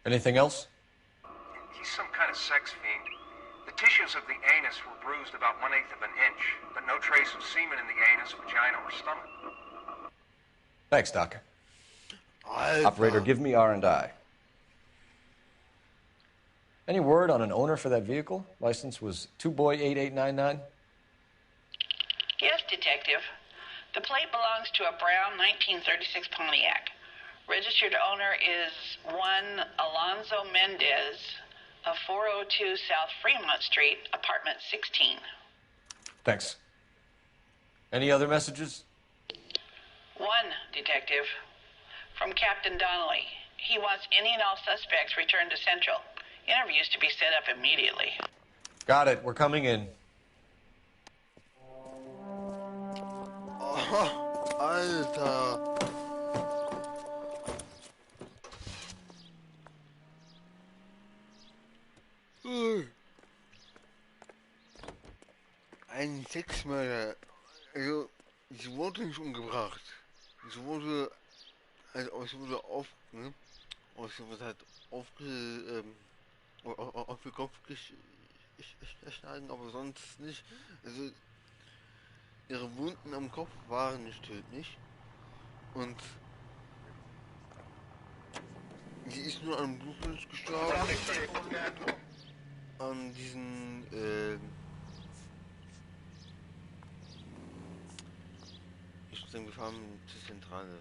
Anything else? He's some kind of sex fiend. The tissues of the anus were bruised about 1/8 of an inch, but no trace of semen in the anus, vagina, or stomach. Thanks, Doc. Operator, give me R&I. Any word on an owner for that vehicle? License was 2boy8899. Yes, Detective. The plate belongs to a brown 1936 Pontiac. Registered owner is one Alonzo Mendez of 402 South Fremont Street, apartment 16. Thanks. Any other messages? One, Detective. From Captain Donnelly. He wants any and all suspects returned to Central. Interviews to be set up immediately. Got it. We're coming in. Alter. Ein Sexmörder. Also, sie wurde nicht umgebracht. Sie wurde auf, ne? Sie wurde halt auf den Kopf geschlagen, aber sonst nicht. Also, ihre Wunden am Kopf waren nicht tödlich. Und Sie ist nur an Blutverlust gestorben. An diesen, ich denke, wir fahren zur Zentrale.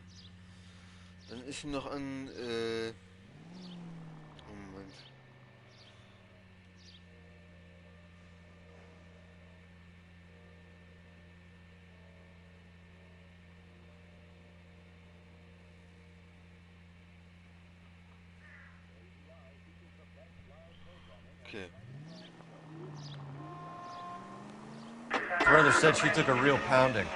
Dann ist sie noch an, oh Moment. Okay. Brother said she took a real pounding.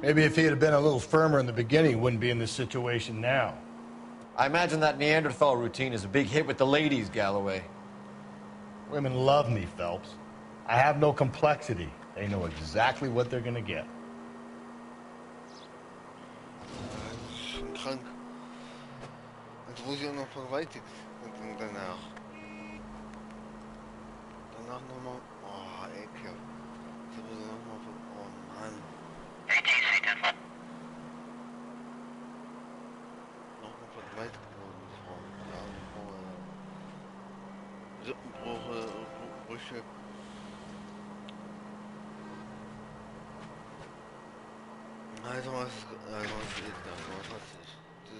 Maybe if he had been a little firmer in the beginning, he wouldn't be in this situation now. I imagine that Neanderthal routine is a big hit with the ladies, Galloway. Women love me, Phelps. I have no complexity. They know exactly what they're gonna get. Schon krank. Und wo sie auch noch vergewaltigt und danach. Danach nochmal. Oh, ekelhaft. Sie wurde nochmal von. Oh Mann. Nochmal vergewaltigt worden, die Frau. Ja, die Frau. Rippenbruch, Brüche. Also was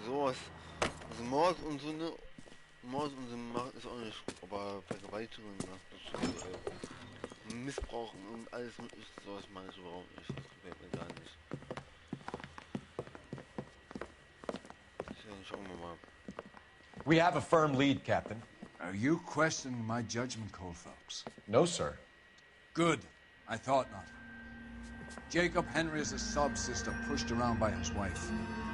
sowas, also Mord und so ne, Mord und so macht ist auch nicht, aber Vergewaltigung macht das Missbrauchen und alles ist sowas mache ich überhaupt nicht, das gefällt mir gar nicht. Schauen wir mal. We have a firm lead, Captain. Are you questioning my judgment call, Phelps? No, sir. Good. I thought not. Jacob Henry is a sub-sister pushed around by his wife.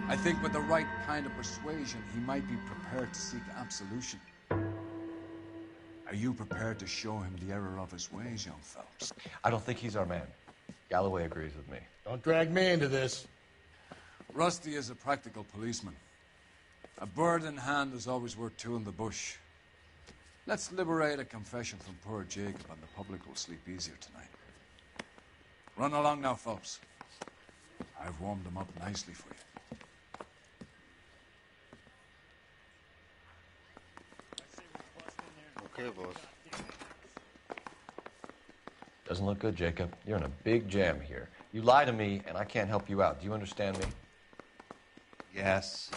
I think with the right kind of persuasion, he might be prepared to seek absolution. Are you prepared to show him the error of his ways, young Phelps? I don't think he's our man. Galloway agrees with me. Don't drag me into this. Rusty is a practical policeman. A bird in hand is always worth two in the bush. Let's liberate a confession from poor Jacob, and the public will sleep easier tonight. Run along now, Phelps. I've warmed them up nicely for you. Okay, boss. Doesn't look good, Jacob. You're in a big jam here. You lie to me, and I can't help you out. Do you understand me? Yes.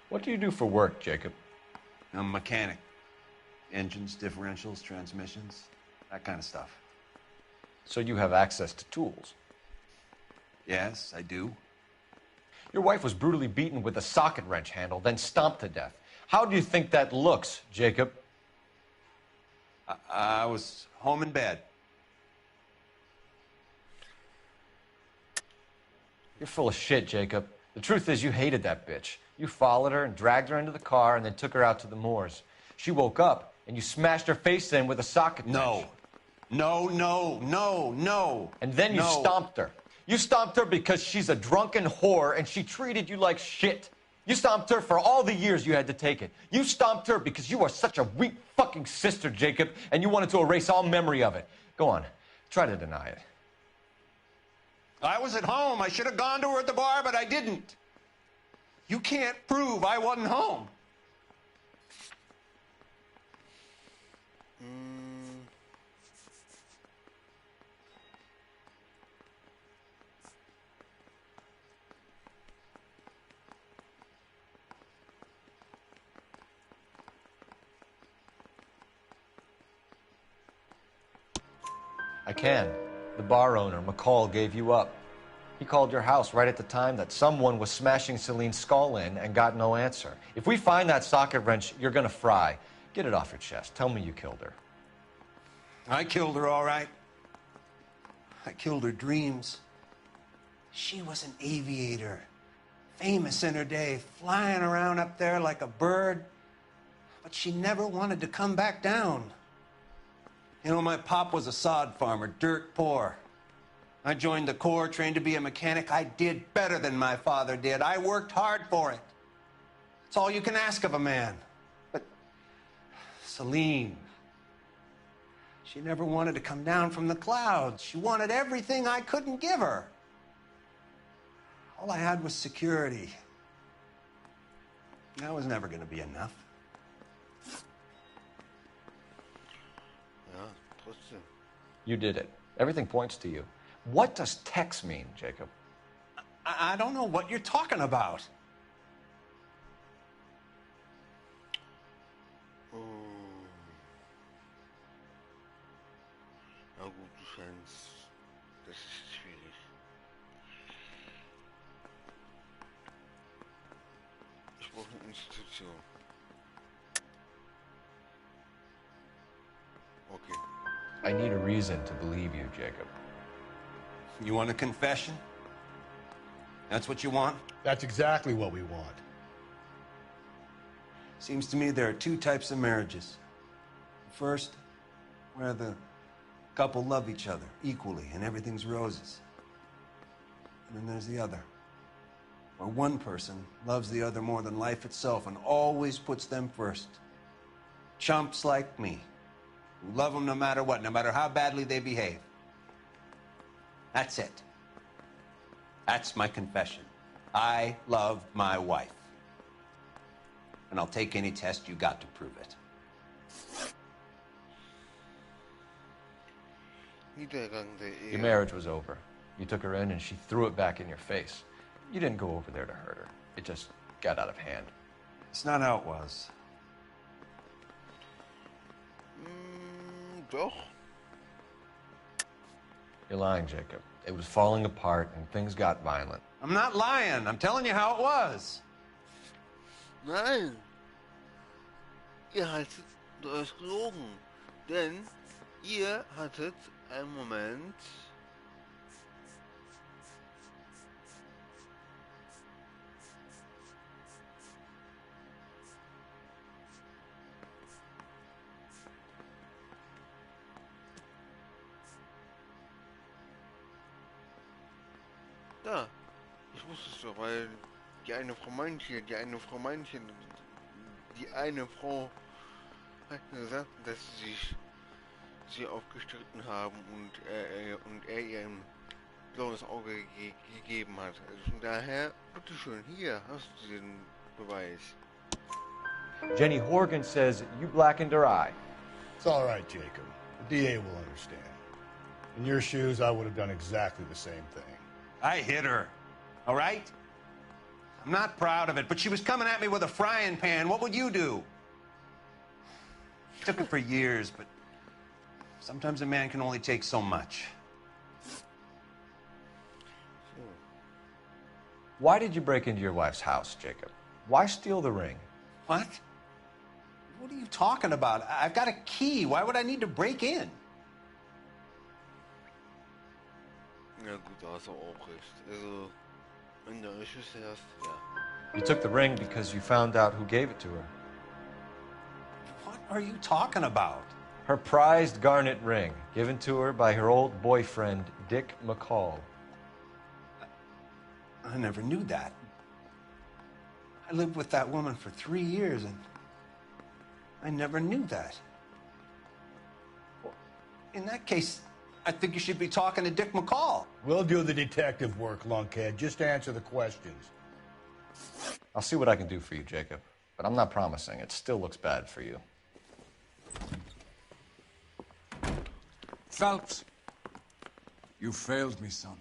What do you do for work, Jacob? I'm a mechanic. Engines, differentials, transmissions, that kind of stuff. So you have access to tools? Yes, I do. Your wife was brutally beaten with a socket wrench handle, then stomped to death. How do you think that looks, Jacob? I was home in bed. You're full of shit, Jacob. The truth is you hated that bitch. You followed her and dragged her into the car and then took her out to the moors. She woke up and you smashed her face in with a socket wrench. No. And then you stomped her. You stomped her because she's a drunken whore and she treated you like shit. You stomped her for all the years you had to take it. You stomped her because you are such a weak fucking sister, Jacob, and you wanted to erase all memory of it. Go on. Try to deny it. I was at home. I should have gone to her at the bar, but I didn't. You can't prove I wasn't home. I can. The bar owner, McCall, gave you up. He called your house right at the time that someone was smashing Celine's skull in and got no answer. If we find that socket wrench, you're gonna fry. Get it off your chest. Tell me you killed her. I killed her, all right. I killed her dreams. She was an aviator, famous in her day, flying around up there like a bird, but she never wanted to come back down. You know, my pop was a sod farmer, dirt poor. I joined the Corps, trained to be a mechanic. I did better than my father did. I worked hard for it. It's all you can ask of a man. But Celine, She never wanted to come down from the clouds. She wanted everything I couldn't give her. All I had was security. That was never going to be enough. Ja, trotzdem. You did it. Everything points to you. What does Tex mean, Jacob? I don't know what you're talking about. Oh. Na gut, du scheinst. Das ist schwierig. Ich brauche eine Institution. Okay. I need a reason to believe you, Jacob. You want a confession? That's what you want? That's exactly what we want. Seems to me there are two types of marriages. First, where the couple love each other equally and everything's roses. And then there's the other, where one person loves the other more than life itself and always puts them first. Chumps like me, who love them no matter what, no matter how badly they behave. That's it. That's my confession. I love my wife. And I'll take any test you got to prove it. Your marriage was over. You took her in and she threw it back in your face. You didn't go over there to hurt her. It just got out of hand. It's not how it was. Doch. You're lying, Jacob. It was falling apart and things got violent. I'm not lying. I'm telling you how it was. Nein. Ihr haltet das gelogen. Denn ihr hattet einen Moment. Ja, ich wusste es doch, weil die eine Frau hat gesagt, dass sie aufgestritten haben und er ihr ein blaues Auge gegeben hat. Also von daher, bitteschön, hier hast du den Beweis. Jenny Horgan says you blackened her eye. It's all right, Jacob. The DA will understand. In your shoes, I would have done exactly the same thing. I hit her, all right? I'm not proud of it, but she was coming at me with a frying pan. What would you do? Took it for years, but sometimes a man can only take so much. Why did you break into your wife's house, Jacob? Why steal the ring? What? What are you talking about? I've got a key. Why would I need to break in? Ja gut, da hast du auch recht. Also, wenn du eine Schüsse hast, ja. You took the ring because you found out who gave it to her. What are you talking about? Her prized garnet ring, given to her by her old boyfriend, Dick McCall. I never knew that. I lived with that woman for 3 years, and I never knew that. In that case, I think you should be talking to Dick McCall. We'll do the detective work, lunkhead. Just answer the questions. I'll see what I can do for you, Jacob. But I'm not promising. It still looks bad for you. Phelps, you failed me, son.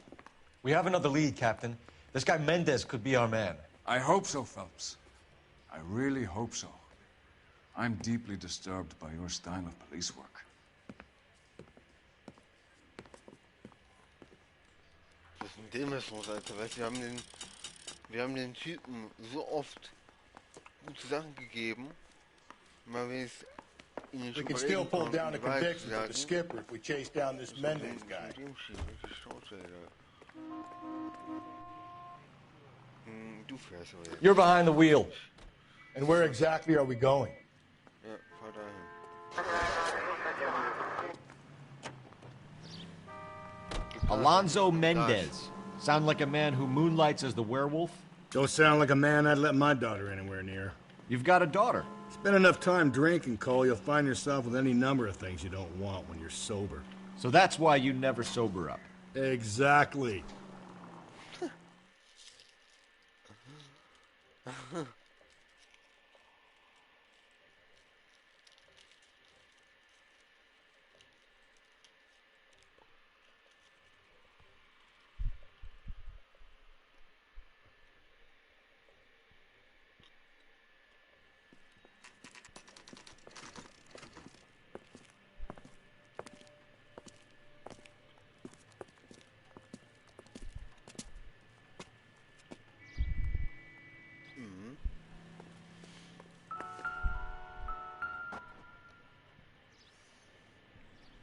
We have another lead, Captain. This guy Mendez could be our man. I hope so, Phelps. I really hope so. I'm deeply disturbed by your style of police work. Was ist mit dem jetzt los, Alter? Weißt, wir haben den Typen so oft gute Sachen gegeben, mal wenn es ihnen We schon can still pull down the convictions of the skipper if we chase down this Mendez guy. Du fährst aber jetzt. You're behind the wheel. And where exactly are we going? Ja, fahr dahin. Alonzo Mendez. Sound like a man who moonlights as the werewolf? Don't sound like a man I'd let my daughter anywhere near. You've got a daughter. Spend enough time drinking, Cole, you'll find yourself with any number of things you don't want when you're sober. So that's why you never sober up. Exactly.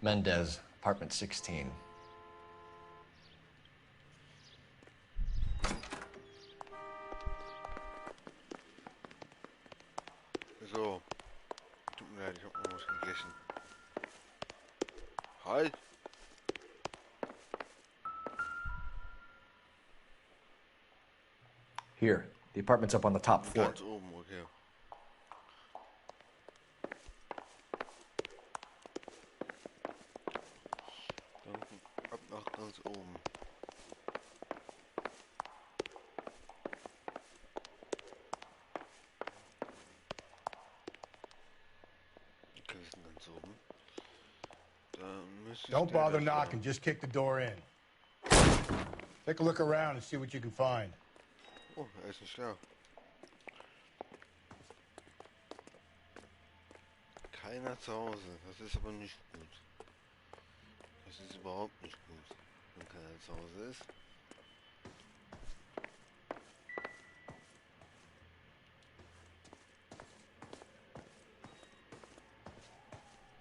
Mendez, apartment 16. So. Tut mir leid, ich hab noch was gegessen. Halt! Here, the apartment's up on the top floor. Ganz oben, okay. Dann ab nach ganz oben. Okay, wir sind ganz oben. Dann müsste Don't bother knocking, just kick the door in. Take a look around and see what you can find. Oh, ist nicht schlau. Keiner zu Hause. Das ist aber nicht gut. Das ist überhaupt nicht gut, wenn keiner zu Hause ist.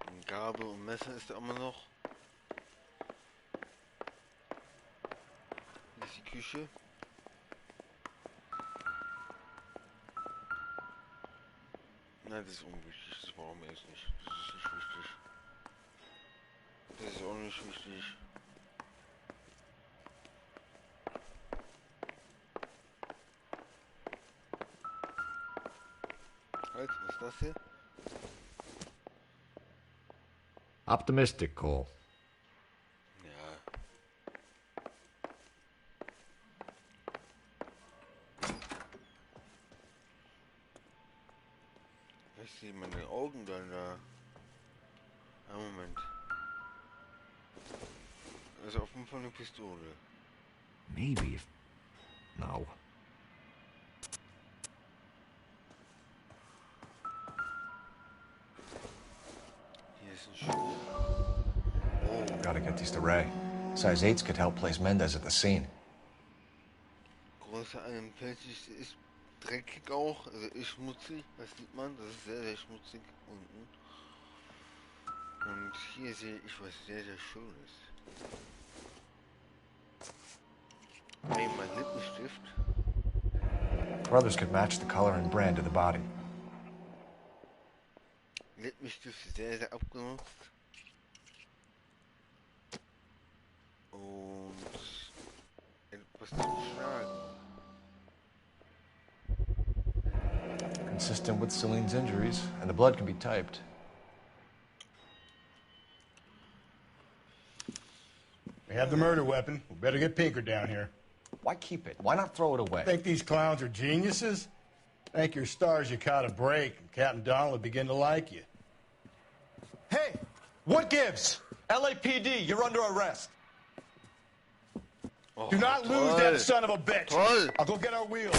Ein Gabel und Messer ist da immer noch. Hier ist die Küche. Nein, das ist unwichtig. Das brauchen wir jetzt nicht. Das ist nicht wichtig. Das ist auch nicht wichtig. Halt, was ist das hier? Optimistic, Cole. Ja. Ich sehe meine Augen dann da. Einen Moment. Das ist auf jeden Fall eine Pistole. Maybe if... No. Hier ist ein Schuh. Oh. Gotta get these to Ray. Size 8s could help place Mendez at the scene. Größe 41 ist dreckig auch, also ist schmutzig, das sieht man, das ist sehr, sehr schmutzig unten. Und hier sehe ich was sehr, sehr Schönes. Hey, mein Lippenstift. Brothers could match the color and brand of the body. Lippenstift sehr, sehr abgenutzt. Und etwas zu schlagen. Consistent with Celine's injuries, and the blood can be typed. We have the murder weapon. We better get Pinker down here. Why keep it? Why not throw it away? Think these clowns are geniuses? Thank your stars you caught a break, and Captain Donald will begin to like you. Hey, what gives? LAPD, you're under arrest. Do not lose that son of a bitch. I'll go get our wheels.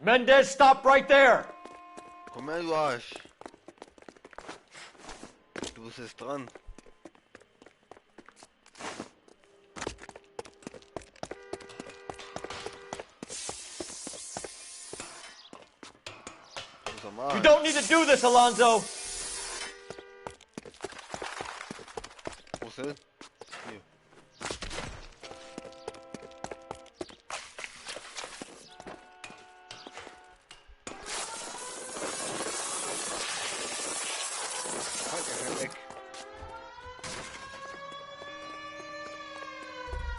Mendez, stop right there! Komm her, du Arsch. Du bist jetzt dran. You don't need to do this, Alonzo! Wo ist er? Hier.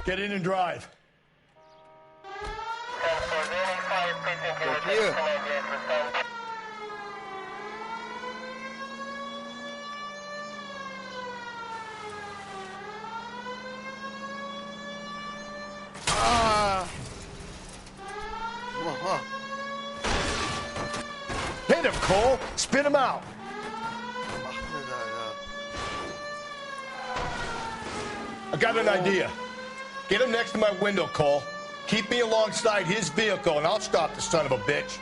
Get in and drive. Hier. Hit him, Cole. Spit him out. I got an idea. Get him next to my window, Cole. Keep me alongside his vehicle, and I'll stop the son of a bitch.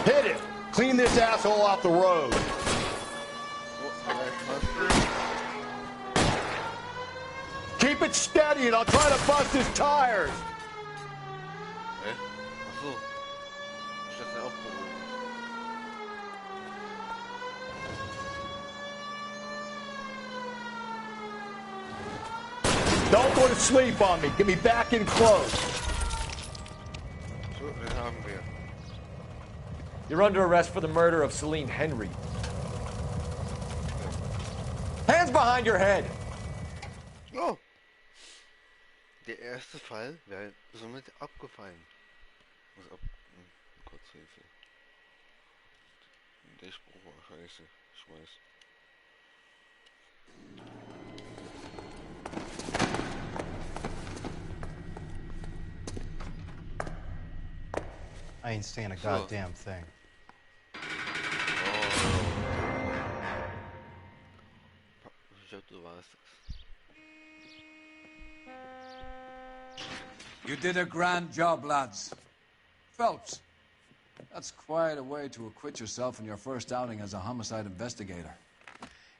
Hit him. Clean this asshole off the road. Keep it steady, and I'll try to bust his tires. Don't go to sleep on me. Get me back in close. So, den haben wir. You're under arrest for the murder of Celine Henry. Hands behind your head! Oh! Der erste Fall wäre somit abgefallen. Kurz Hilfe. Der Spruch war scheiße. Schmeiß. I ain't saying a goddamn thing. Ich glaub, du warst es. You did a grand job, lads. Phelps, that's quite a way to acquit yourself in your first outing as a homicide investigator.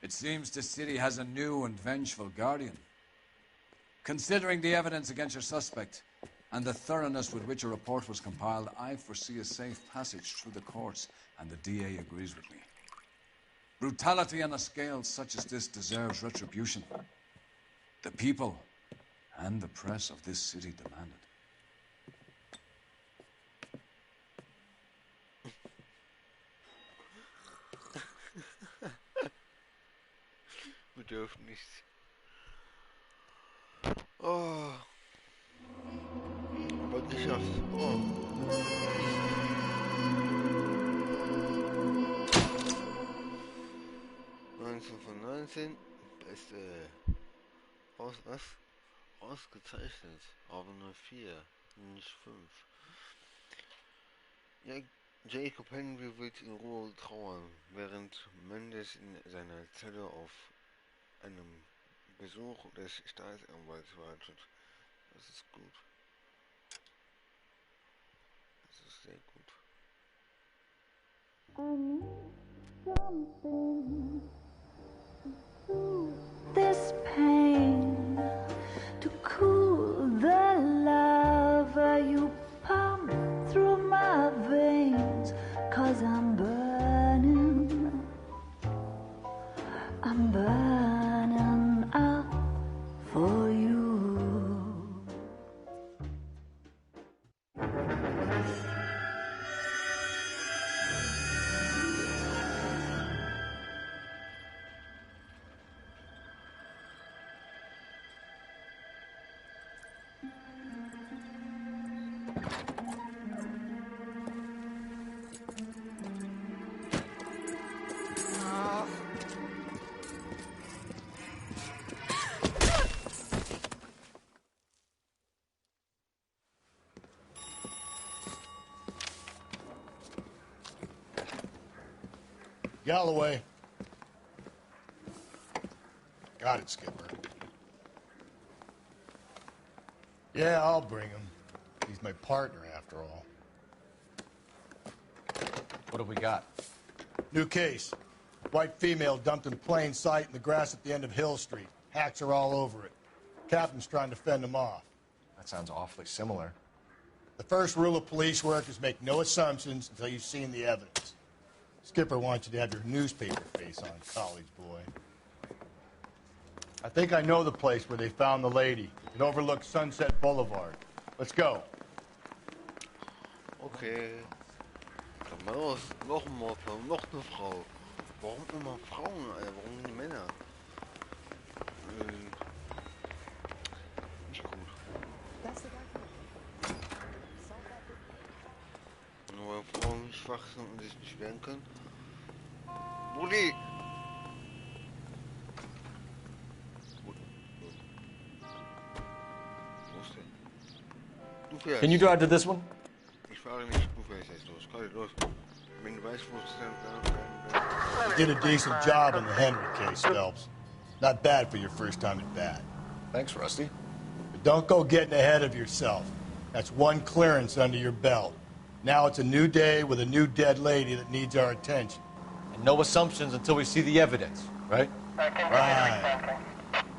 It seems the city has a new and vengeful guardian. Considering the evidence against your suspect and the thoroughness with which a report was compiled, I foresee a safe passage through the courts, and the DA agrees with me. Brutality on a scale such as this deserves retribution. The people and the press of this city demand it. Wir dürfen nicht. Oh. Aber geschafft. Oh. 19 von 19. Beste. Was? Ausgezeichnet. Aber nur 4. Nicht 5. Ja, Jacob Henry wird in Ruhe trauern, während Mendes in seiner Zelle auf einem Besuch des Staatsanwalts wartet. Das ist gut. Das ist sehr gut. I need something to soothe this pain, to cool the lava you pump through my veins, 'cause I'm burning up for you. Galloway. Got it, Skipper. Yeah, I'll bring him. He's my partner, after all. What have we got? New case. White female dumped in plain sight in the grass at the end of Hill Street. Hacks are all over it. Captain's trying to fend them off. That sounds awfully similar. The first rule of police work is make no assumptions until you've seen the evidence. Skipper wants you to have your newspaper face on, college boy. I think I know the place where they found the lady. It overlooks Sunset Boulevard. Let's go. Okay. Dann mal los. Noch ein Mordfall, noch eine Frau. Warum immer Frauen, Alter? Warum nicht Männer? Nicht gut. Nur weil Frauen nicht schwach sind und sich nicht wehren können. Brudi! Wo ist der? Du fährst. Can you drive to this one? Ich fahre nicht, du fährst jetzt los. los. Wenn du weißt, wo es dann... You did a decent job on the Henry case, Phelps. Not bad for your first time at bat. Thanks, Rusty. But don't go getting ahead of yourself. That's one clearance under your belt. Now it's a new day with a new dead lady that needs our attention. And no assumptions until we see the evidence, right? Right.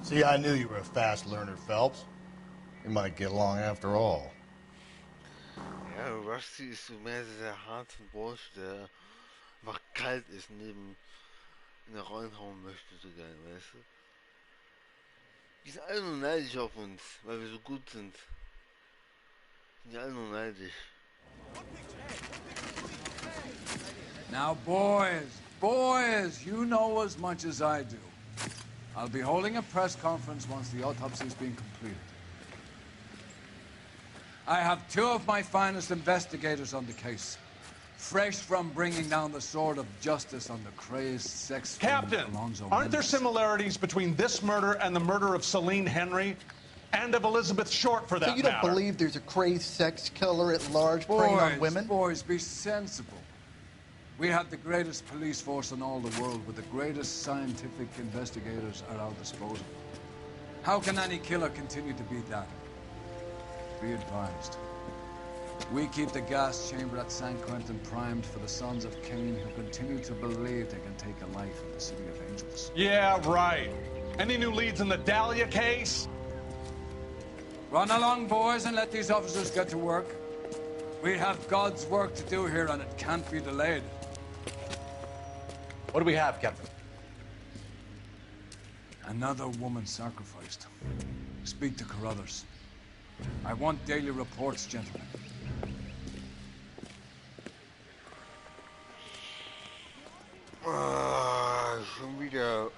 See, I knew you were a fast learner, Phelps. We might get along after all. Ja, Rusty ist so mehr dieser harte Bursch, der einfach kalt ist, neben in der Rollen hauen möchte sogar, weißt du? Die sind alle nur neidisch auf uns, weil wir so gut sind. Die sind alle nur neidisch. Now, boys, you know as much as I do. I'll be holding a press conference once the autopsy's been completed. I have two of my finest investigators on the case, fresh from bringing down the sword of justice on the crazed sex Captain, aren't there similarities between this murder and the murder of Celine Henry? And of Elizabeth Short, for that So you don't matter? believe there's a crazed sex killer at large preying on women? Boys, be sensible. We have the greatest police force in all the world, with the greatest scientific investigators at our disposal. How can any killer continue to beat that? Be advised. We keep the gas chamber at San Quentin primed for the sons of Cain who continue to believe they can take a life in the City of Angels. Yeah, right. Any new leads in the Dahlia case? Run along, boys, and let these officers get to work. We have God's work to do here, and it can't be delayed. What do we have, Captain? Another woman sacrificed. Speak to Carruthers. I want daily reports, gentlemen. Schon wieder...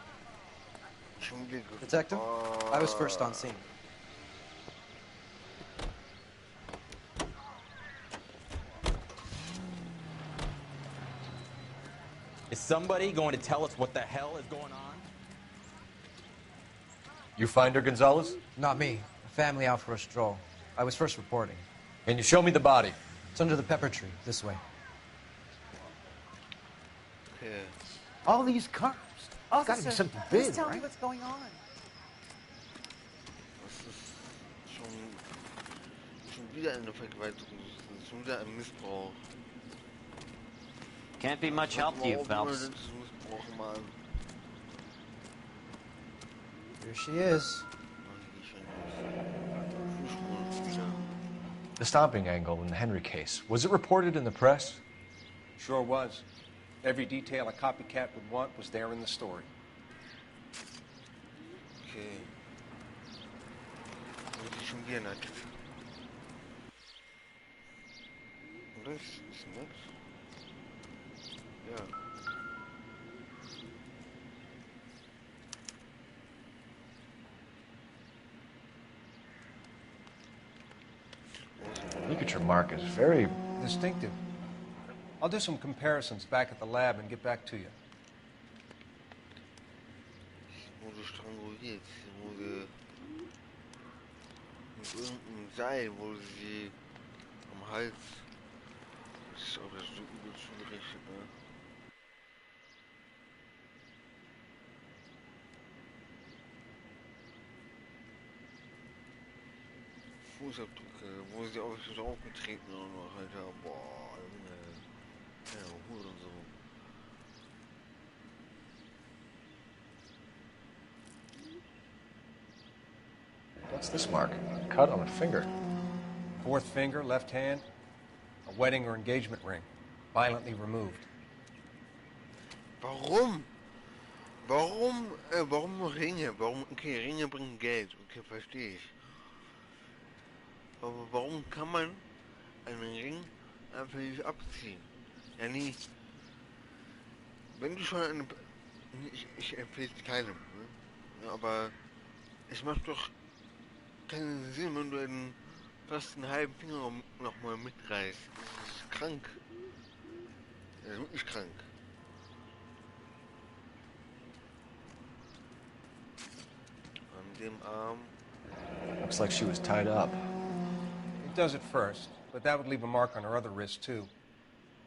Detective, I was first on scene. Is somebody going to tell us what the hell is going on? You find her, Gonzalez? Not me. A family out for a stroll. I was first reporting. Can you show me the body? It's under the pepper tree, this way. Yeah. All these cops. It's gotta be Officer, something please big, tell me right? what's going on. Das ist schon wieder eine Vergewaltigung. Das ist schon wieder ein Missbrauch. Can't be much help to you, Phelps. Missbrauch, Mann. Here she is. The stomping angle in the Henry case, was it reported in the press? Sure was. Every detail a copycat would want was there in the story. Okay. Und die schon wieder nackt. Oder ist nackt? Ja. Look at your mark, it's very distinctive. I'll do some comparisons back at the lab and get back to you. Wurde stranguliert. Wurde mit irgendeinem Seil wurde sie am Hals. Das ist aber so übel zugerichtet, ne? Fußabdrücke, wo sie auf sich aufgetreten und noch, Alter, boah, Junge. Ja, Hurensohn. What's this mark? Cut on a finger. Fourth finger, left hand, a wedding or engagement ring, violently removed. Warum? Warum Ringe? Okay, Ringe bringen Geld, okay, verstehe ich. Aber warum kann man einen Ring einfach nicht abziehen? Ja, nie. Wenn du schon eine... Ich empfehle es keinem, ne? Ja, aber es macht doch keinen Sinn, wenn du fast einen halben Finger nochmal mitreißt. Das ist krank. Das ist wirklich krank. An dem Arm... Looks like she was tied up. It does at first, but that would leave a mark on her other wrist, too.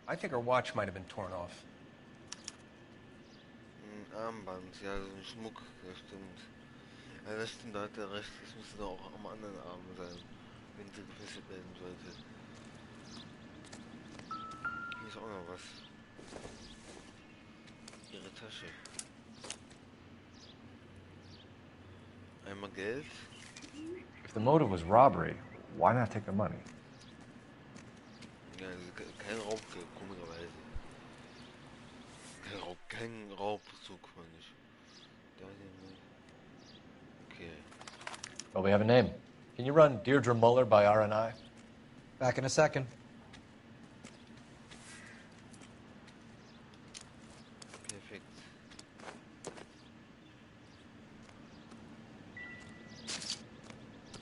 I think her watch might have been torn off. Ein Armband, ja, so ein Schmuck, das stimmt. Ja, das stimmt, da hat er recht. Das müsste doch auch am anderen Arm sein, wenn sie gefesselt werden sollte. Hier ist auch noch was. Ihre Tasche. Einmal Geld. If the motive was robbery, why not take the money? Ja, kein Raubzug, komischerweise. Kein Raubzug, meine ich. Okay. Well, we have a name. Can you run Deirdre Muller by RNI? Back in a second. Perfekt.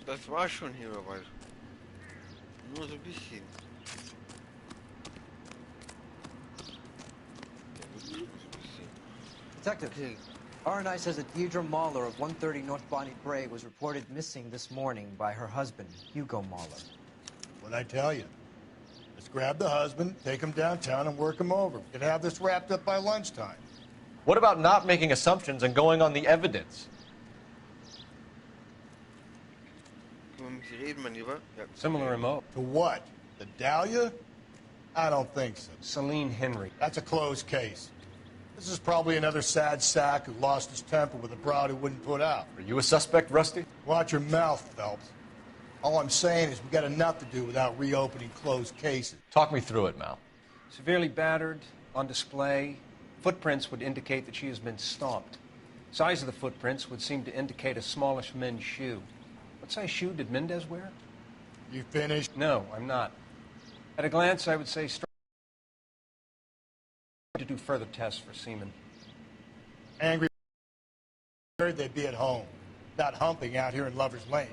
Das war schon hier, aber nur so ein bisschen. Detective, RNI says that Deirdre Mahler of 130 North Bonnie Bray was reported missing this morning by her husband, Hugo Mahler. What'd I tell you? Let's grab the husband, take him downtown, and work him over. We could have this wrapped up by lunchtime. What about not making assumptions and going on the evidence? Similar remote. To what? The Dahlia? I don't think so. Celine Henry. That's a closed case. This is probably another sad sack who lost his temper with a broad who wouldn't put out. Are you a suspect, Rusty? Watch your mouth, Phelps. All I'm saying is we got enough to do without reopening closed cases. Talk me through it, Mal. Severely battered, on display. Footprints would indicate that she has been stomped. Size of the footprints would seem to indicate a smallish men's shoe. What size shoe did Mendez wear? You finished? No, I'm not. At a glance, I would say to do further tests for semen. Angry, they'd be at home, not humping out here in Lover's Lane.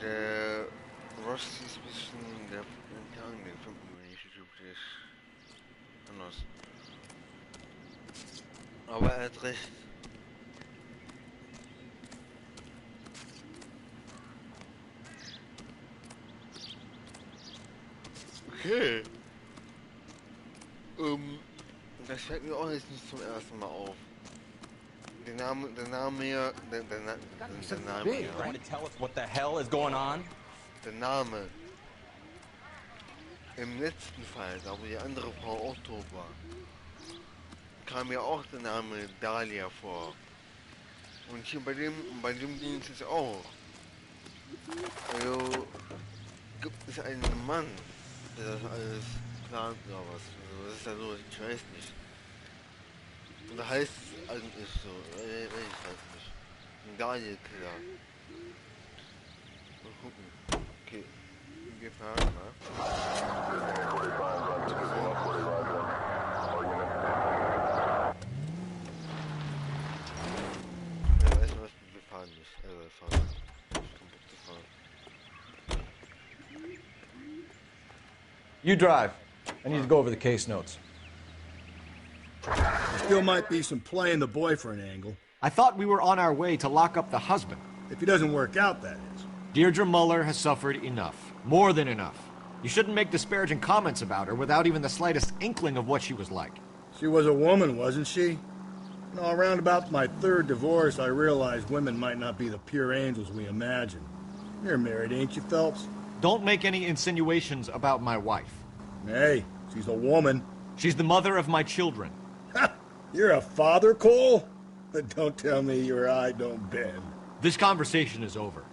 Der Rusty ist ein bisschen der Kranke, der kommt mir nicht typisch anders. Aber er hat recht. Okay. Das fällt mir auch jetzt nicht zum ersten Mal auf. Der Name hier, der Name hier. Trying to tell us what the hell is going on? Der Name. Im letzten Fall, da wo die andere Frau auch tot war, kam ja auch der Name Dahlia vor. Und hier bei dem Dienst ist auch. Also gibt es einen Mann, der das alles plant oder was. Also, was ist da los? Ich weiß nicht. Und da heißt es eigentlich so, ich weiß nicht. Ein Dahlia-Killer. Mal gucken. Okay, wir fahren mal. Ja, weißt du was, wir fahren nicht. Wir fahren. Ich hab keinen Bock zu fahren. You drive. I need to go over the case notes. Still might be some play in the boyfriend angle. I thought we were on our way to lock up the husband. If he doesn't work out, that is. Deirdre Muller has suffered enough. More than enough. You shouldn't make disparaging comments about her without even the slightest inkling of what she was like. She was a woman, wasn't she? No, around about my third divorce, I realized women might not be the pure angels we imagine. You're married, ain't you, Phelps? Don't make any insinuations about my wife. Hey, she's a woman. She's the mother of my children. You're a father, Cole? Don't tell me your eye don't bend. This conversation is over.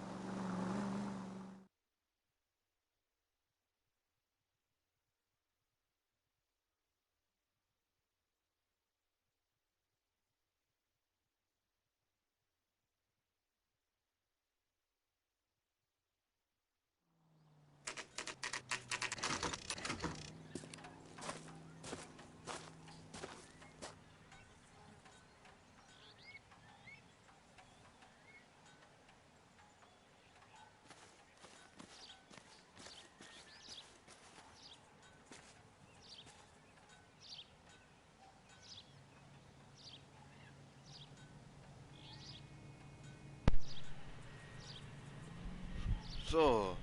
So,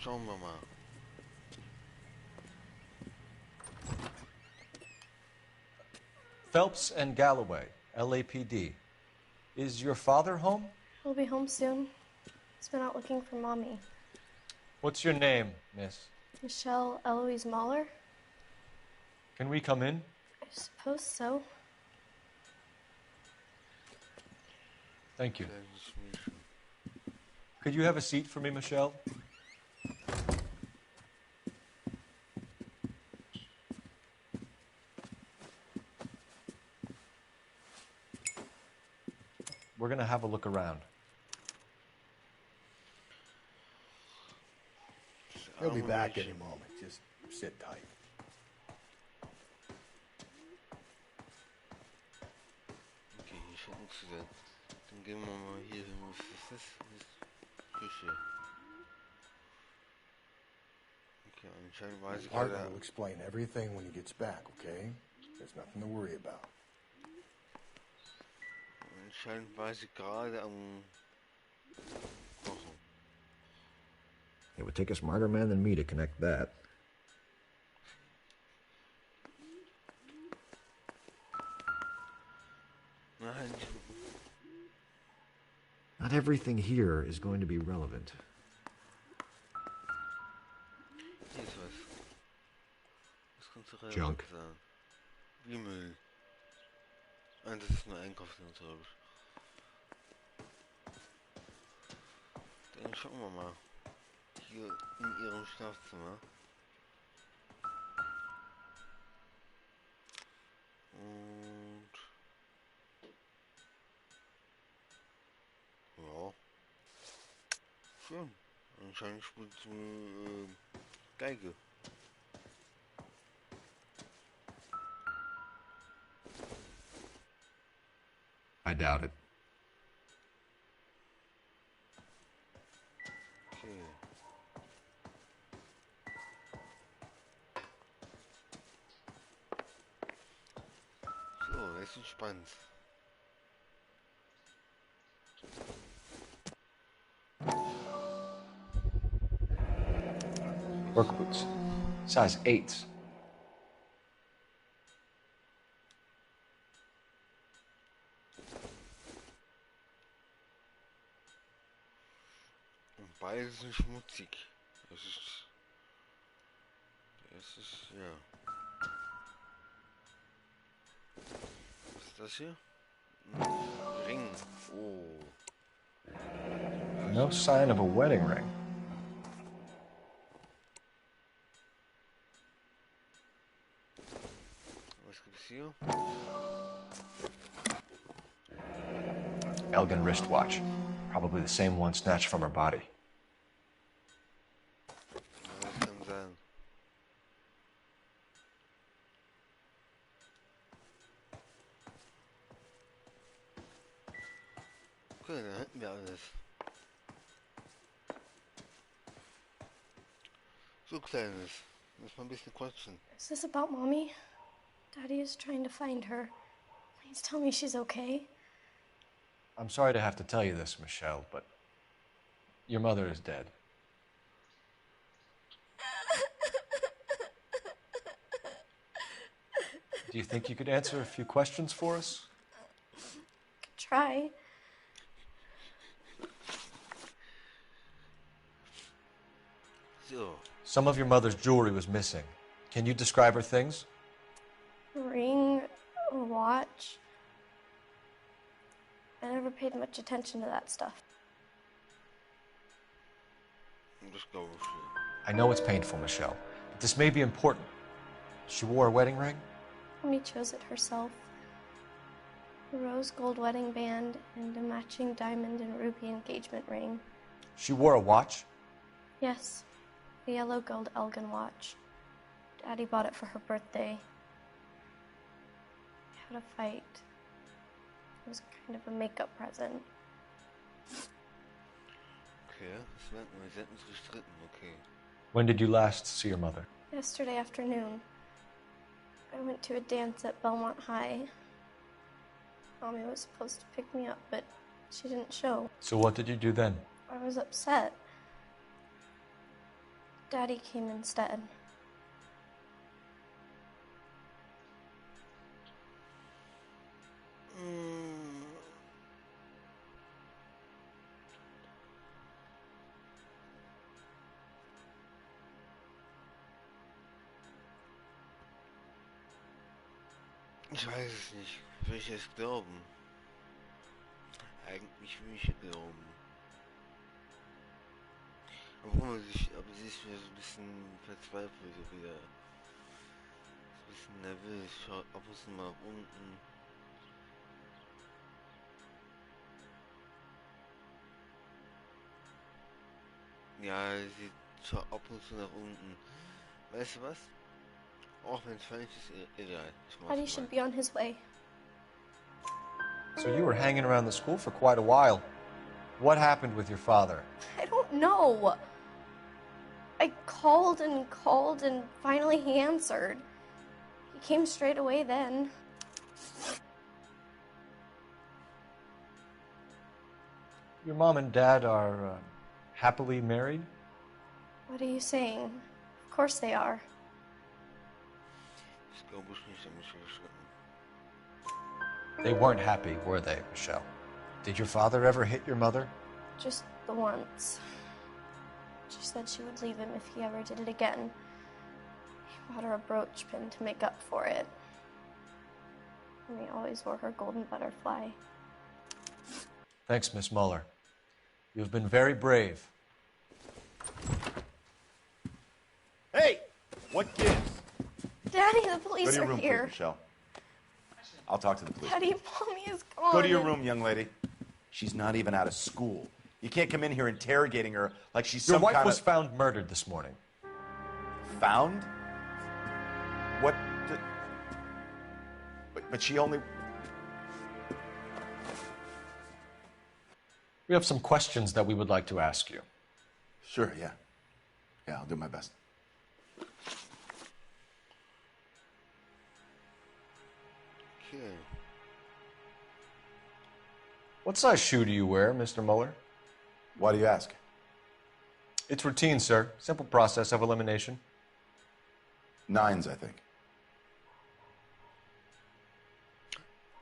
Schauen wir mal. Phelps and Galloway, LAPD. Is your father home? He'll be home soon. He's been out looking for Mommy. What's your name, miss? Michelle Eloise Mahler? Can we come in? I suppose so. Thank you. Could you have a seat for me, Michelle? We're gonna have a look around. He'll be back any moment. Just sit tight. Okay, hier scheint nichts zu sein. Dann gehen wir mal hier hin. Was ist das? Das ist Küche. Okay, anscheinend weiß ich Partner gerade. will explain everything when he gets back, okay? There's nothing to worry about. Anscheinend weiß ich gerade am Kochen. It would take a smarter man than me to connect that. Nein. Not everything here is going to be relevant. Hier ist was. Das kannst du Junk. sagen. Wie Müll. Ah, das ist eine Einkaufsnummer. Dann schauen wir mal. Hier in ihrem Schlafzimmer. Und ja. Schön. Anscheinend spielt sie Geige. I doubt it. Okay. So, das ist entspannt. Work boots. Size 8s. Und beide sind schmutzig. Das ist, ja. Was ist das hier? Ein Ring. Oh. No sign of a wedding ring. Was gibt's hier? Elgin wristwatch. Probably the same one snatched from her body. Ja, das kann sein. Okay, dann hätten wir alles. So, Kleines. Lass mal ein bisschen quatschen. Is this about Mommy? Daddy is trying to find her. Please tell me she's okay. I'm sorry to have to tell you this, Michelle, but your mother is dead. Do you think you could answer a few questions for us? Try. So. Some of your mother's jewelry was missing. Can you describe her things? A ring, a watch. I never paid much attention to that stuff. Just go with it. I know it's painful, Michelle, but this may be important. She wore a wedding ring? Mommy chose it herself. A rose gold wedding band and a matching diamond and ruby engagement ring. She wore a watch? Yes, a yellow gold Elgin watch. Daddy bought it for her birthday. We had a fight. It was kind of a makeup present. Okay, das merkt man, sie hatten sich gestritten, okay. When did you last see your mother? Yesterday afternoon, I went to a dance at Belmont High. Mommy was supposed to pick me up, but she didn't show. So what did you do then? I was upset. Daddy came instead. Ich weiß es nicht. Will ich es glauben? Eigentlich will ich glauben. Aber sie ist wieder so ein bisschen verzweifelt wieder. Ein bisschen nervös, schaut ab und zu mal nach unten. Ja, sie schaut ab und zu nach unten. Weißt du was? Auch wenn es falsch ist, egal. Daddy should be on his way. So you were hanging around the school for quite a while. What happened with your father? I don't know. I called and finally he answered. He came straight away then. Your mom and dad are happily married? What are you saying? Of course they are. They weren't happy, were they, Michelle? Did your father ever hit your mother? Just the once. She said she would leave him if he ever did it again. He bought her a brooch pin to make up for it. And he always wore her golden butterfly. Thanks, Miss Muller. You've been very brave. Hey! What gives? Daddy, the Go police to your are room, here. please, Michelle. I'll talk to the police. Daddy, Mommy is gone. Go to your room, young lady. She's not even out of school. You can't come in here interrogating her like she's Your some wife kind was of... found murdered this morning. Found? What? But she only... We have some questions that we would like to ask you. Sure, yeah. Yeah, I'll do my best. Okay. What size shoe do you wear, Mr. Muller? Why do you ask? It's routine, sir. Simple process of elimination. 9s, I think.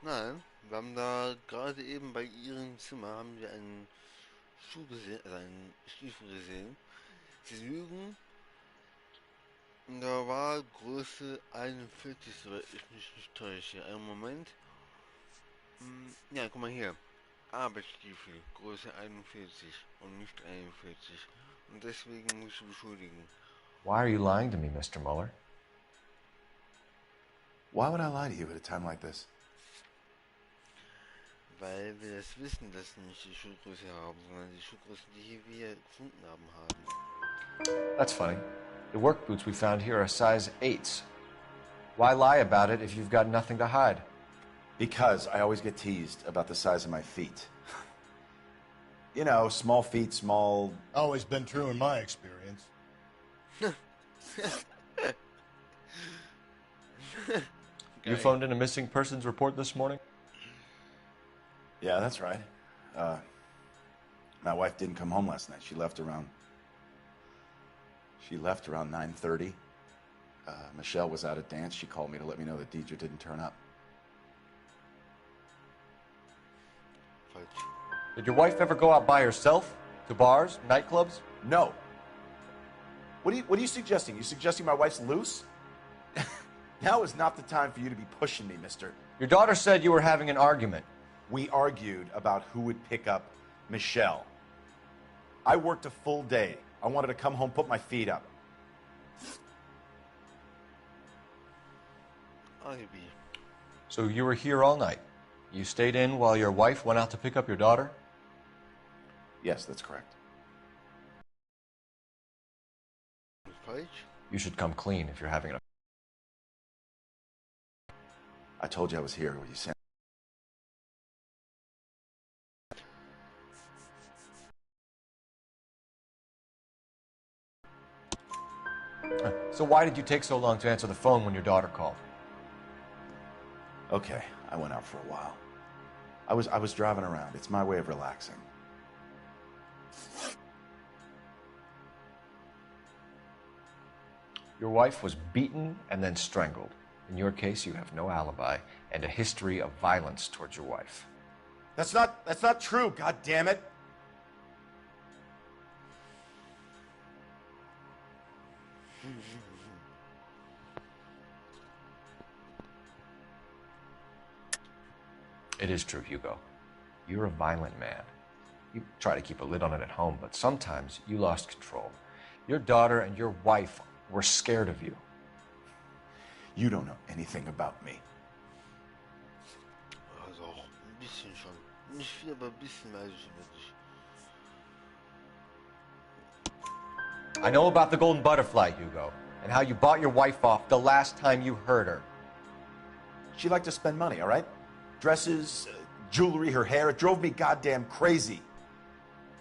Nein, wir haben da gerade eben bei ihrem Zimmer haben wir einen Schuh gesehen, also einen Stiefel gesehen. Sie lügen. Und da war Größe 41, so ich mich nicht täusche. Einen Moment. Ja, guck mal hier. Arbeitsstiefel, Größe 41 und nicht 41. Und deswegen musst du beschuldigen. Why are you lying to me, Mr. Muller? Why would I lie to you at a time like this? Weil wir das wissen, dass sie nicht die Schuhgröße haben, sondern die Schuhgröße, die wir gefunden haben. That's funny. The work boots we found here are size 8s. Why lie about it if you've got nothing to hide? Because I always get teased about the size of my feet. You know, small feet, small... Always been true in my experience. You phoned in a missing persons report this morning? Yeah, that's right. My wife didn't come home last night. She left around 9:30. Michelle was out at dance. She called me to let me know that Deidre didn't turn up. Did your wife ever go out by herself? To bars, nightclubs? No. What are you suggesting? You suggesting my wife's loose? Now is not the time for you to be pushing me, mister. Your daughter said you were having an argument. We argued about who would pick up Michelle. I worked a full day. I wanted to come home, put my feet up. So you were here all night? You stayed in while your wife went out to pick up your daughter? Yes, that's correct. You should come clean if you're having a... I told you I was here. Will you send? So why did you take so long to answer the phone when your daughter called? Okay, I went out for a while. I was driving around. It's my way of relaxing. Your wife was beaten and then strangled. In your case, you have no alibi and a history of violence towards your wife. That's not true, god damn it. It is true, Hugo. You're a violent man. You try to keep a lid on it at home, but sometimes you lost control. Your daughter and your wife were scared of you. You don't know anything about me. Also, ein bisschen schon. Nicht viel, aber ein bisschen weiß ich über dich. I know about the golden butterfly, Hugo, and how you bought your wife off the last time you hurt her. She liked to spend money, all right? Dresses, jewelry, her hair. It drove me goddamn crazy.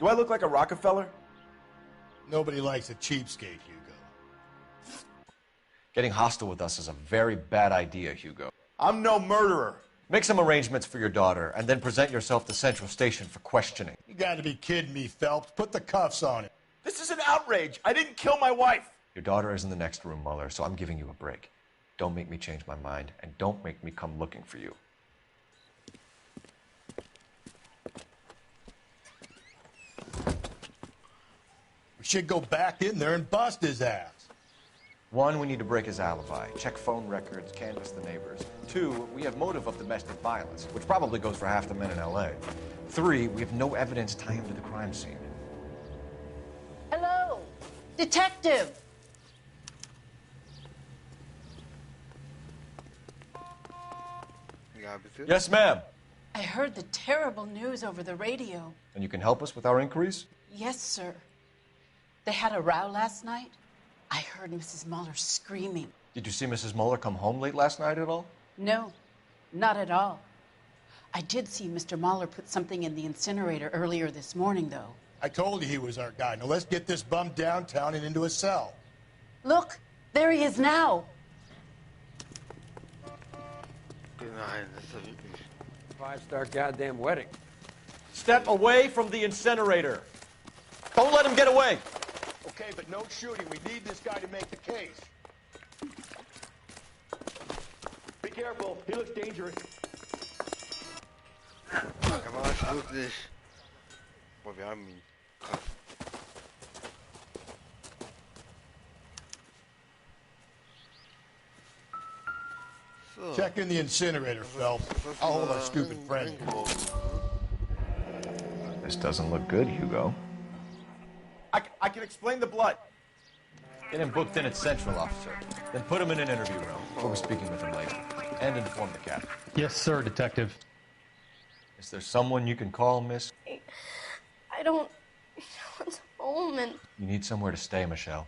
Do I look like a Rockefeller? Nobody likes a cheapskate, Hugo. Getting hostile with us is a very bad idea, Hugo. I'm no murderer. Make some arrangements for your daughter, and then present yourself to Central Station for questioning. You gotta be kidding me, Phelps. Put the cuffs on it. This is an outrage. I didn't kill my wife. Your daughter is in the next room, Mueller, so I'm giving you a break. Don't make me change my mind, and don't make me come looking for you. We should go back in there and bust his ass. 1, we need to break his alibi. Check phone records, canvass the neighbors. 2, we have motive of domestic violence, which probably goes for half the men in L.A. 3, we have no evidence tying him to the crime scene. Hello, detective. Yes, ma'am. I heard the terrible news over the radio. And you can help us with our inquiries? Yes, sir. They had a row last night. I heard Mrs. Mueller screaming. Did you see Mrs. Mueller come home late last night at all? No, not at all. I did see Mr. Mueller put something in the incinerator earlier this morning, though. I told you he was our guy. Now let's get this bum downtown and into a cell. Look, there he is now. Nein, das ist ja wirklich. 5-star goddamn wedding. Step away from the incinerator. Don't let him get away. Okay, but no shooting. We need this guy to make the case. Be careful. He looks dangerous. War es wirklich. Boah, wir haben ihn. Krass. So. Check in the incinerator, Phelps. I'll hold our stupid friend. This doesn't look good, Hugo. I can explain the blood. Get him booked in at Central, officer. Then put him in an interview room. We'll be speaking with him later. And inform the captain. Yes, sir, detective. Is there someone you can call, miss? I don't want home and You need somewhere to stay, Michelle.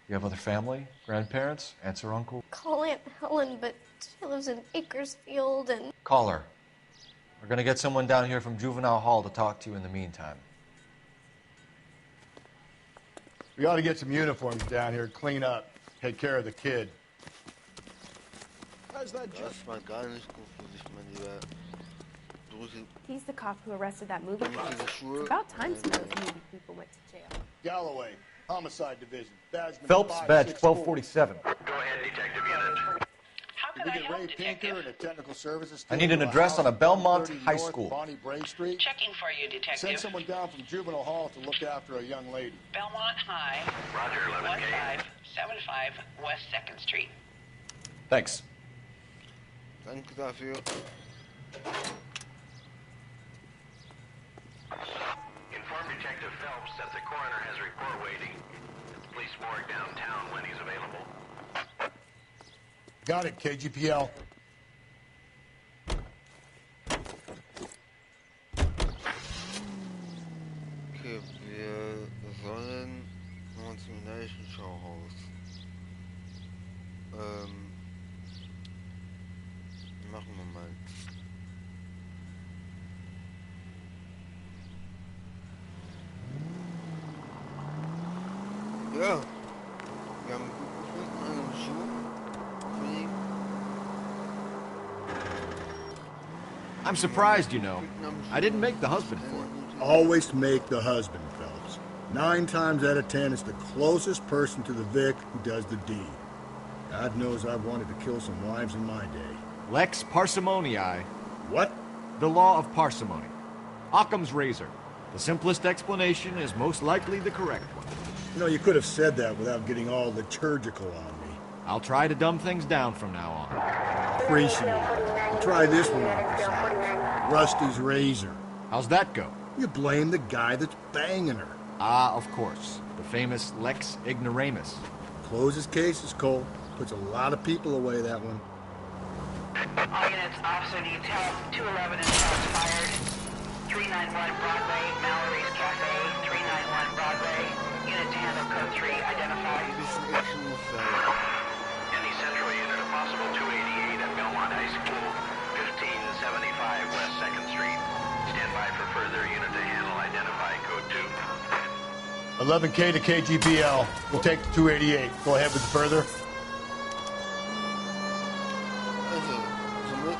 You have other family? Grandparents? Aunts or uncle? call Aunt Helen, but she lives in Bakersfield and Call her. We're gonna get someone down here from Juvenile Hall to talk to you in the meantime. We ought to get some uniforms down here, clean up, take care of the kid. How's that Das war gar nicht gut für dich, mein Lieber. He's the cop who arrested that movie boss. Schuhe. It's about time some of those movie people went to jail. Galloway, Homicide Division. Badgeman Phelps, badge 564. 1247. Go ahead, Detective Unit. Did we get Ray Pinker and a technical services I team need an to a address house on a Belmont 130 High North School. Bonnie Bray Street. Checking for you, detective. Send someone down from Juvenile Hall to look after a young lady. Belmont High. Roger, 1575 West 2nd Street. Thanks. Danke dafür. Inform Detective Phelps that the coroner has a report waiting at the police morgue downtown when he's available. Got it, KGPL. Okay, wir sollen uns im Leichenschauhaus. Machen wir mal. Ja, wir haben einen Schuh. I'm surprised, you know. I didn't make the husband for it. Always make the husband, Phelps. 9 times out of 10, it's the closest person to the Vic who does the deed. God knows I've wanted to kill some wives in my day. Lex parsimoniae. What? The law of parsimony. Occam's razor. The simplest explanation is most likely the correct one. You know, you could have said that without getting all liturgical on me. I'll try to dumb things down from now on. Appreciate it. I'll try this one on besides. Rusty's razor. How's that go? You blame the guy that's banging her. Ah, of course. The famous Lex ignoramus. Closes cases, Cole. Puts a lot of people away, that one. All units, officer detail, 211 and shots fired. 391 Broadway, Mallory's Cafe, 391 Broadway. Unit to handle code 3, identified. Any central unit, if possible, 288 at Belmont High School, 1575 West 2nd Street. Stand by for further unit to handle, identify code 2. 11K to KGPL. We'll take the 288. Go ahead with the further. Also, somit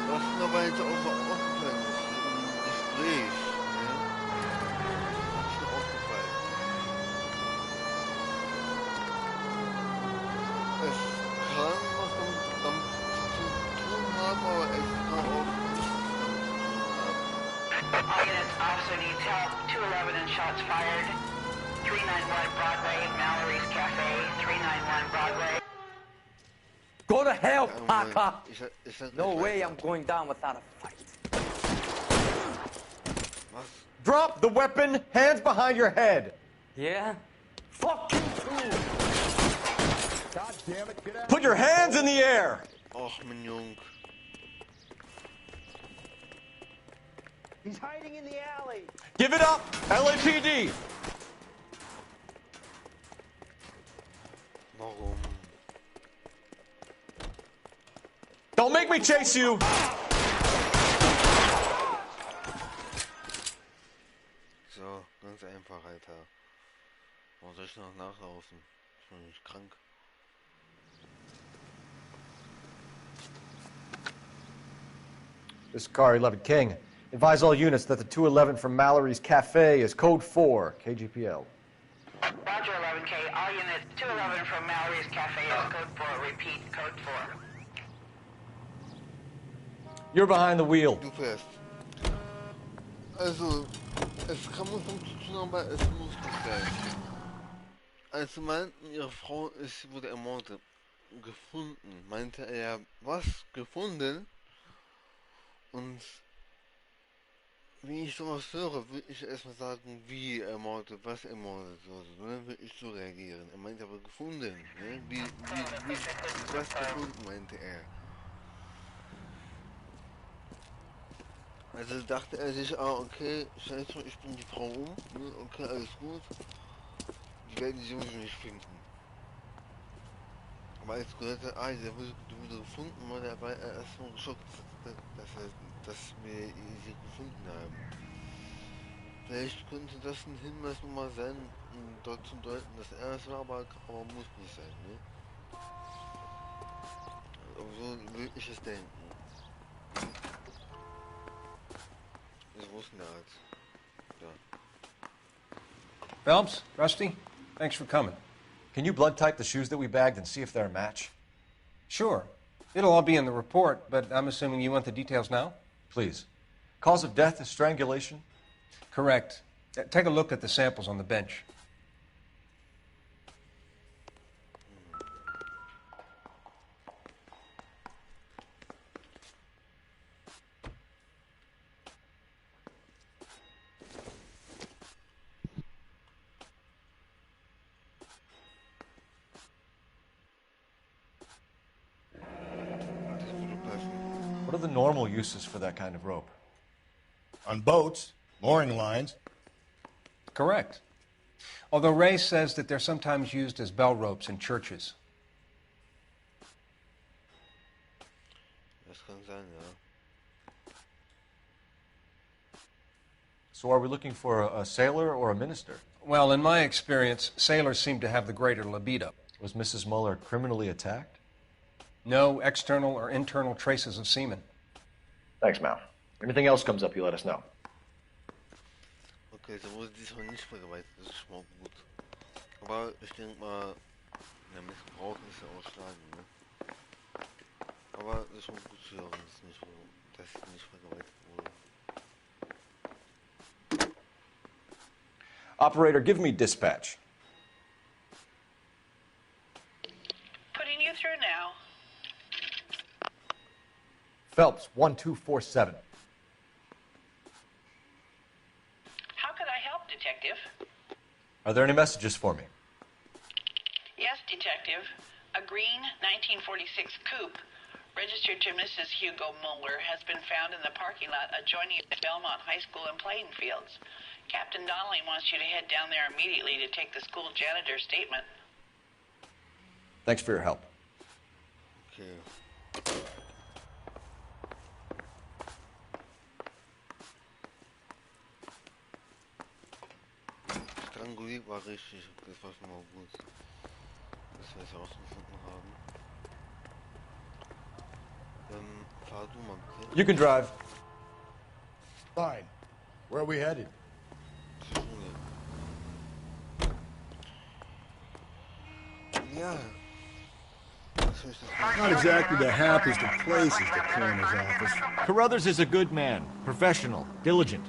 was mir aber jetzt auch so aufgefallen ist, im Gespräch, ne? Das ist mir aufgefallen. Es kann was damit zu tun haben, aber es kann auch nichts damit zu tun haben. All units, officer detail, 211 and shots fired. 391 Broadway, Mallory's Cafe, 391 Broadway. Go to hell, Parker! No way I'm going down without a fight. Drop the weapon, hands behind your head. Yeah? Fuck you too! God damn it, get out. Put your hands in the air. Och, mein Jung. He's hiding in the alley! Give it up, LAPD. Warum? Don't make me chase you. So, ganz einfach, Alter. Warum soll ich noch nachlaufen? Ich bin nicht krank. This is Car 11 King. Advise all units that the 211 from Mallory's Cafe is code 4, KGPL. Roger, 11K. All units, 211 from Mallory's Cafe is code 4. Repeat, code 4. You're behind the wheel. Du fährst. Also, es kann man vom zu tun, aber es muss nicht sein. Als sie meinten, ihre Frau wurde ermordet, gefunden, meinte er, was? Gefunden? Und wie ich sowas höre, will ich erstmal sagen, wie ermordet, was ermordet wurde, ne? Will ich so reagieren. Er meinte aber gefunden, ne? Was gefunden, meinte er. Also dachte er sich, okay, scheiße, ich bring die Frau um, ne? Okay, alles gut. Die werden sie sowieso nicht finden. Aber als gehört hat, der wurde gefunden, war er erstmal geschockt, dass wir sie gefunden haben. Vielleicht könnte das ein Hinweis nochmal sein, um dort zu deuten, dass er es war, aber muss nicht sein, ne? Aber so will ich es denken. Phelps, Rusty, thanks for coming. Can you blood type the shoes that we bagged and see if they're a match? Sure. It'll all be in the report, but I'm assuming you want the details now? Please. Cause of death is strangulation? Correct. Take a look at the samples on the bench. What are the normal uses for that kind of rope? On boats, mooring lines. Correct. Although Ray says that they're sometimes used as bell ropes in churches. Das kann sein, ja. So are we looking for a sailor or a minister? Well, in my experience, sailors seem to have the greater libido. Was Mrs. Muller criminally attacked? No external or internal traces of semen. Thanks, Mal. Anything else comes up, you let us know. Okay, so wurde diesmal nicht vergewaltigt, das ist schon mal gut. Aber ich denke mal, der Missbrauch ist ja ausschlagend, ne? Aber das ist schon gut zu hören, dass sie nicht vergewaltigt wurde. Operator, give me dispatch. Putting you through now. Phelps, 1247. How could I help, Detective? Are there any messages for me? Yes, Detective. A green 1946 coupe registered to Mrs. Hugo Muller has been found in the parking lot adjoining Belmont High School in Plainfields. Captain Donnelly wants you to head down there immediately to take the school janitor's statement. Thanks for your help. Okay. Stranguliert war richtig, das war schon mal gut. Dass wir es herausgefunden haben. Fahr du mal bitte. You can drive. Fine. Where are we headed? Yeah. Not exactly the happiest of places, the coroner's office. Carruthers is a good man, professional, diligent.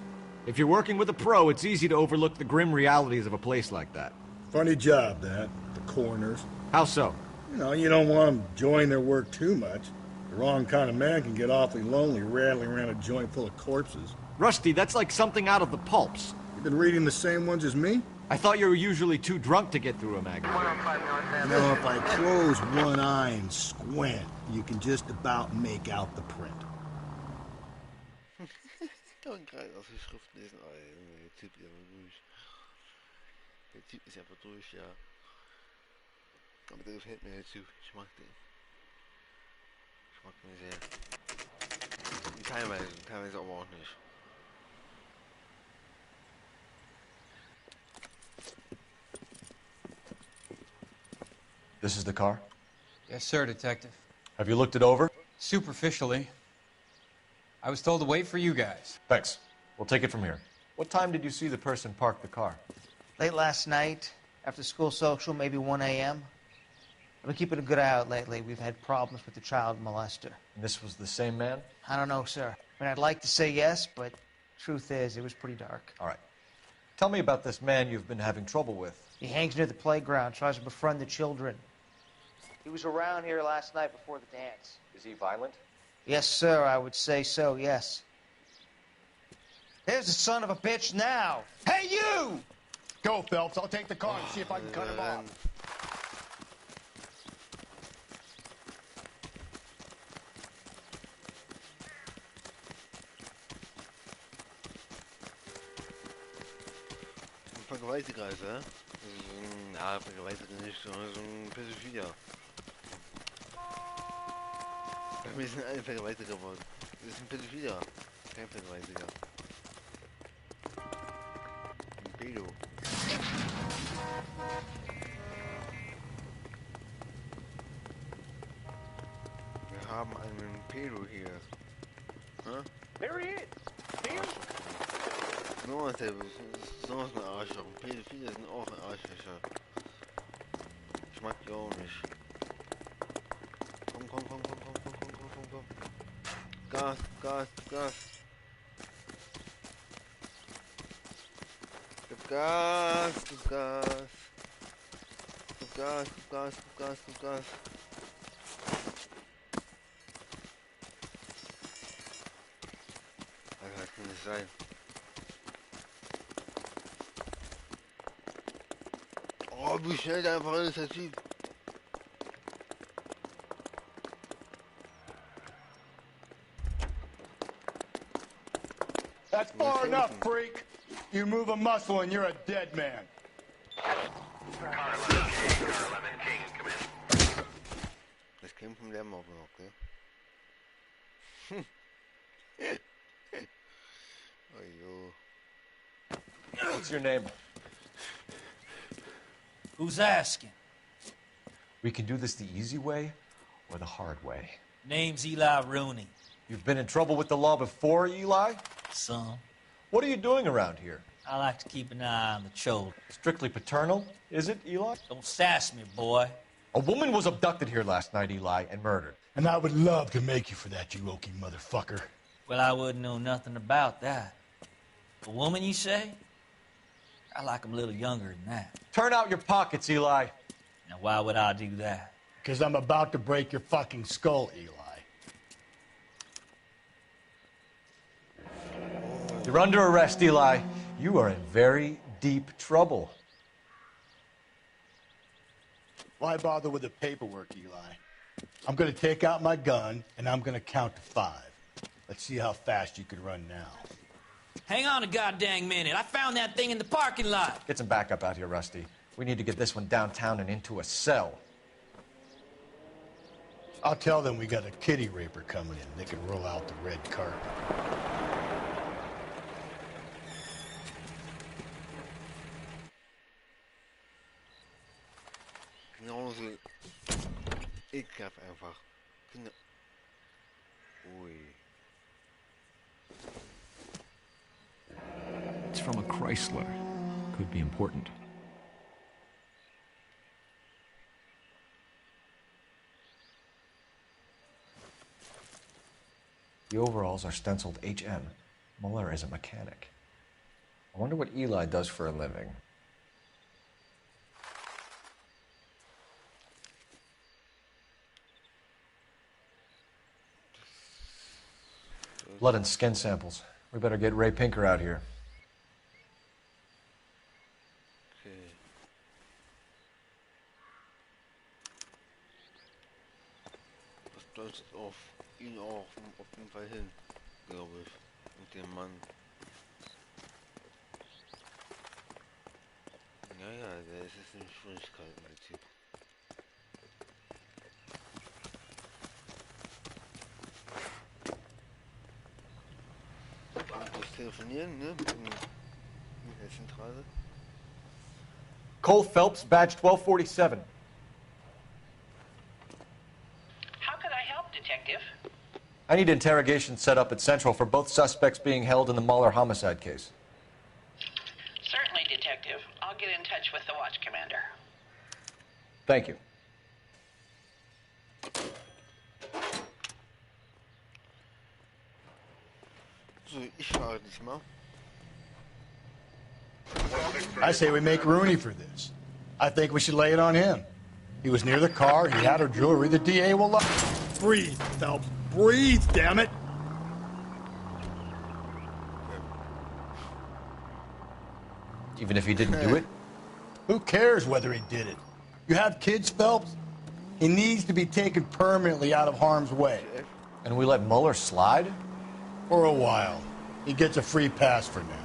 If you're working with a pro, it's easy to overlook the grim realities of a place like that. Funny job, that. The coroner's. How so? You don't want them enjoying their work too much. The wrong kind of man can get awfully lonely rattling around a joint full of corpses. Rusty, that's like something out of the pulps. You've been reading the same ones as me? I thought you were usually too drunk to get through a magazine. If I close one eye and squint, you can just about make out the print. Ich kann gerade auf die Schrift lesen, aber der Typ ist einfach durch. Der Typ ist einfach durch, ja. Aber der gefällt mir der Typ. Ich mag den. Ich mag den sehr. Teilweise aber auch nicht. This is the car? Yes, sir, Detective. Have you looked it over? Superficially. I was told to wait for you guys. Thanks. We'll take it from here. What time did you see the person park the car? Late last night, after school social, maybe 1 a.m. I've been keeping a good eye out lately. We've had problems with the child molester. And this was the same man? I don't know, sir. I mean, I'd like to say yes, but truth is, it was pretty dark. All right. Tell me about this man you've been having trouble with. He hangs near the playground, tries to befriend the children. He was around here last night before the dance. Is he violent? Yes, sir, I would say so, yes. There's the son of a bitch now. Hey, you! Go, Phelps. I'll take the car and see if I can cut him off. Vergewaltiger ist er. Ja, Vergewaltiger nicht, sondern so ein Pädophiler. Wir sind alle Vergewaltiger geworden. Das ist ein Pädophiler, kein Vergewaltiger. Ein Pedo. Wir haben einen Pedo hier. Huh? There he is. Here. Noah, der ist so ein Arschloch. Pädophile sind auch ein Arschlöcher. Ich mag die auch nicht. Komm. Gas. Gib Gas. Das kann nicht sein. Oh, wie schnell der einfach alles erzieht. That's far enough, freak. You move a muscle and you're a dead man. Car 11 King, come in. Das käme vom Lärm auch noch, gell? Oh jo. What's your name? Who's asking? We can do this the easy way or the hard way. Name's Eli Rooney. You've been in trouble with the law before, Eli? Some. What are you doing around here? I like to keep an eye on the children. Strictly paternal, is it, Eli? Don't sass me, boy. A woman was abducted here last night, Eli, and murdered. And I would love to make you for that, you oaky motherfucker. Well, I wouldn't know nothing about that. A woman, you say? I like 'em a little younger than that. Turn out your pockets, Eli. Now, why would I do that? Because I'm about to break your fucking skull, Eli. You're under arrest, Eli. You are in very deep trouble. Why bother with the paperwork, Eli? I'm going to take out my gun, and I'm going to count to 5. Let's see how fast you can run now. Hang on a goddamn minute. I found that thing in the parking lot. Get some backup out here, Rusty. We need to get this one downtown and into a cell. I'll tell them we got a kitty raper coming in. They can roll out the red carpet. Genauso ekelhaft einfach. Ui. It's from a Chrysler. Could be important. The overalls are stenciled HM. Muller is a mechanic. I wonder what Eli does for a living. Blood and skin samples. We better get Ray Pinker out here. Okay. Das deutet auf ihn auch auf jeden Fall hin, glaube ich, mit dem Mann. Ja, der ist jetzt in Schwierigkeiten, der Typ. Telefonieren, ne? Mit der Zentrale. Cole Phelps, badge 1247. How can I help, Detective? I need interrogation set up at Central for both suspects being held in the Muller homicide case. Certainly, Detective. I'll get in touch with the watch commander. Thank you. So, ich fahre diesmal. I say we make Rooney for this. I think we should lay it on him. He was near the car, he had her jewelry, the DA will love. Breathe, Phelps. Breathe, damn it! Even if he didn't do it? Who cares whether he did it? You have kids, Phelps? He needs to be taken permanently out of harm's way. And we let Muller slide? For a while. He gets a free pass for now.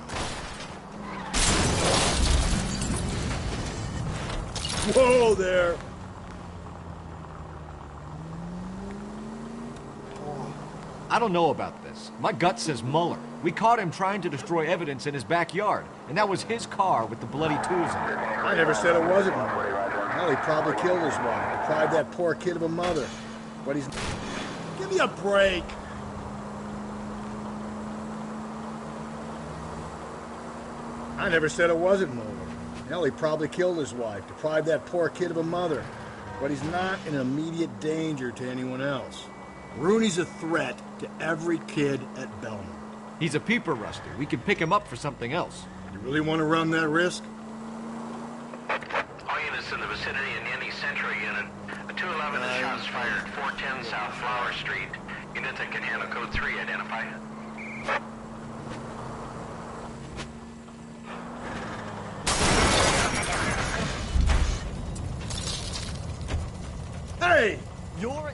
Whoa there! I don't know about this. My gut says Muller. We caught him trying to destroy evidence in his backyard, and that was his car with the bloody tools in it. I never said it wasn't Muller. Hell, he probably killed his wife, deprived that poor kid of a mother. But he's... Give me a break! I never said it wasn't Muller. Hell, he probably killed his wife, deprived that poor kid of a mother. But he's not in immediate danger to anyone else. Rooney's a threat to every kid at Belmont. He's a peeper, Rusty. We can pick him up for something else. You really want to run that risk? All units in the vicinity in any Central unit. A 211 is shots fired at 410 South Flower Street. Unit that can handle code 3, identify. Hey! You're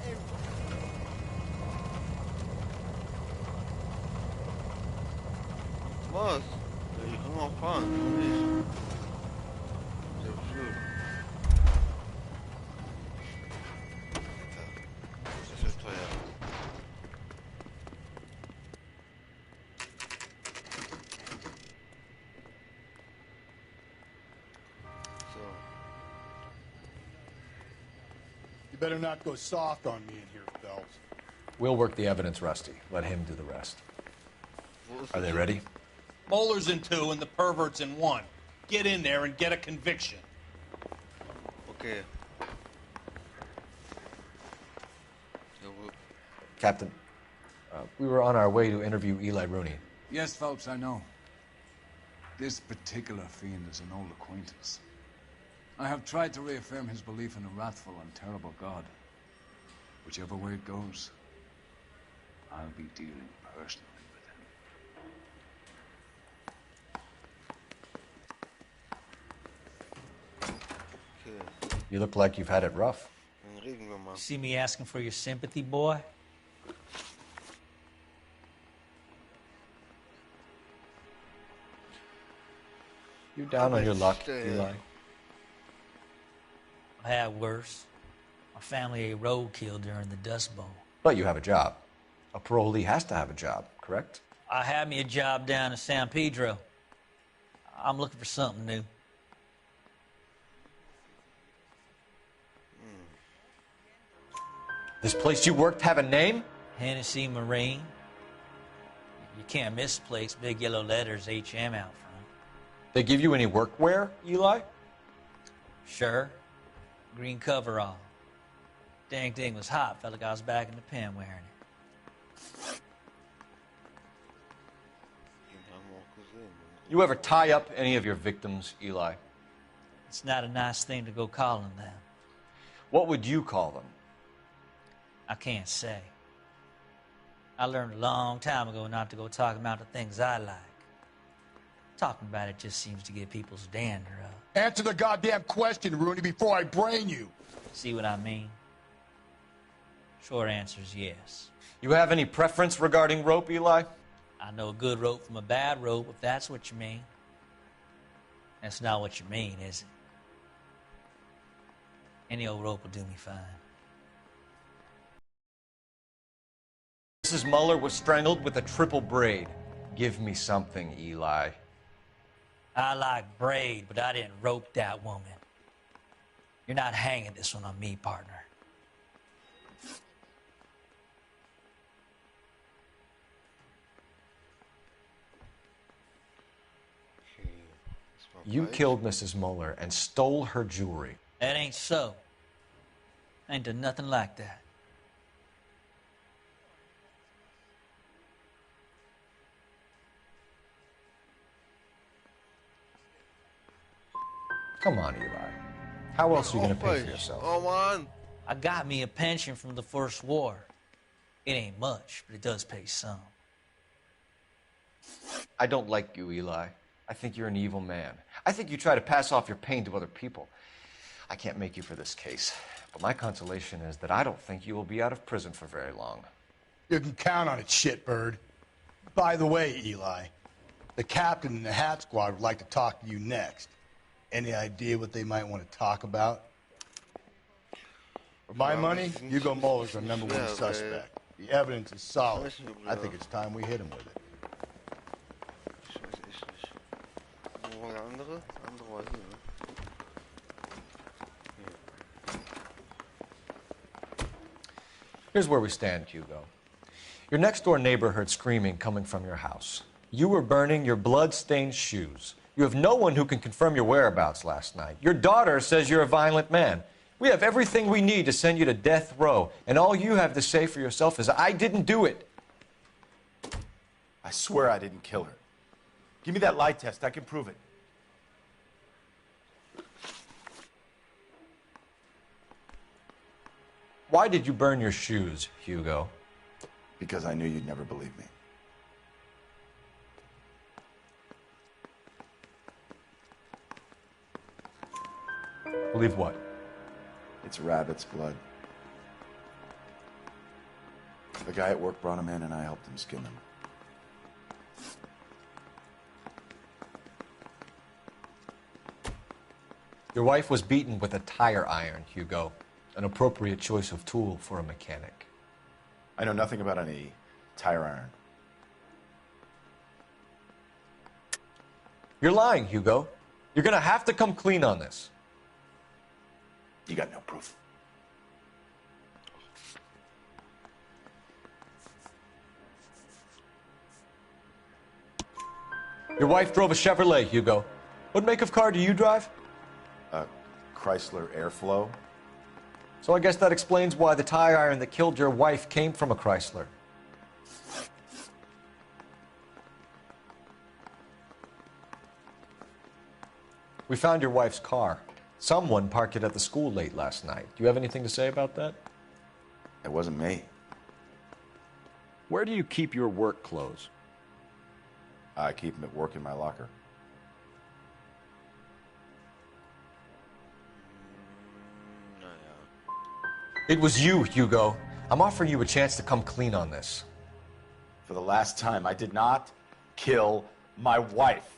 Was? Ich kann auch fahren, nicht? Sehr schön. Alter, das ist ja teuer. better not go soft on me in here, Phelps. We'll work the evidence, Rusty. Let him do the rest. Are they ready? Moeller's in 2 and the pervert's in 1. Get in there and get a conviction. Okay. Captain, we were on our way to interview Eli Rooney. Yes, Phelps, I know. This particular fiend is an old acquaintance. I have tried to reaffirm his belief in a wrathful and terrible God. Whichever way it goes, I'll be dealing personally with him. You look like you've had it rough. See me asking for your sympathy, boy? You down on your luck, Eli? I had worse. My family ate roadkill during the Dust Bowl. But you have a job. A parolee has to have a job, correct? I had me a job down in San Pedro. I'm looking for something new. This place you worked have a name? Hennessy Marine. You can't misplace big yellow letters HM out front. They give you any workwear, Eli? Sure. Green coverall. Dang thing was hot. Felt like I was back in the pen wearing it. You ever tie up any of your victims, Eli? It's not a nice thing to go calling them. What would you call them? I can't say. I learned a long time ago not to go talking about the things I like. Talking about it just seems to get people's dander up. Answer the goddamn question, Rooney, before I brain you. See what I mean? Short answer is yes. You have any preference regarding rope, Eli? I know a good rope from a bad rope, if that's what you mean. That's not what you mean, is it? Any old rope will do me fine. Mrs. Mueller was strangled with a triple braid. Give me something, Eli. I like braid, but I didn't rope that woman. You're not hanging this one on me, partner. You killed Mrs. Mueller and stole her jewelry. That ain't so. I ain't done nothing like that. Come on, Eli. How else are you going to pay for yourself? Oh, man. I got me a pension from the First War. It ain't much, but it does pay some. I don't like you, Eli. I think you're an evil man. I think you try to pass off your pain to other people. I can't make you for this case, but my consolation is that I don't think you will be out of prison for very long. You can count on it, shitbird. By the way, Eli, the captain and the Hat Squad would like to talk to you next. Any idea what they might want to talk about? For my money, Hugo Muller's our number one suspect. The evidence is solid. I think it's time we hit him with it. Here's where we stand, Hugo. Your next-door neighbor heard screaming coming from your house. You were burning your blood-stained shoes. You have no one who can confirm your whereabouts last night. Your daughter says you're a violent man. We have everything we need to send you to death row, and all you have to say for yourself is, I didn't do it. I swear I didn't kill her. Give me that lie test. I can prove it. Why did you burn your shoes, Hugo? Because I knew you'd never believe me. Believe what? It's rabbit's blood. The guy at work brought him in and I helped him skin them. Your wife was beaten with a tire iron, Hugo. An appropriate choice of tool for a mechanic. I know nothing about any tire iron. You're lying, Hugo. You're gonna have to come clean on this. You got no proof. Your wife drove a Chevrolet, Hugo. What make of car do you drive? A Chrysler Airflow. So I guess that explains why the tire iron that killed your wife came from a Chrysler. We found your wife's car. Someone parked it at the school late last night. Do you have anything to say about that? It wasn't me. Where do you keep your work clothes? I keep them at work in my locker. It was you, Hugo. I'm offering you a chance to come clean on this. For the last time, I did not kill my wife.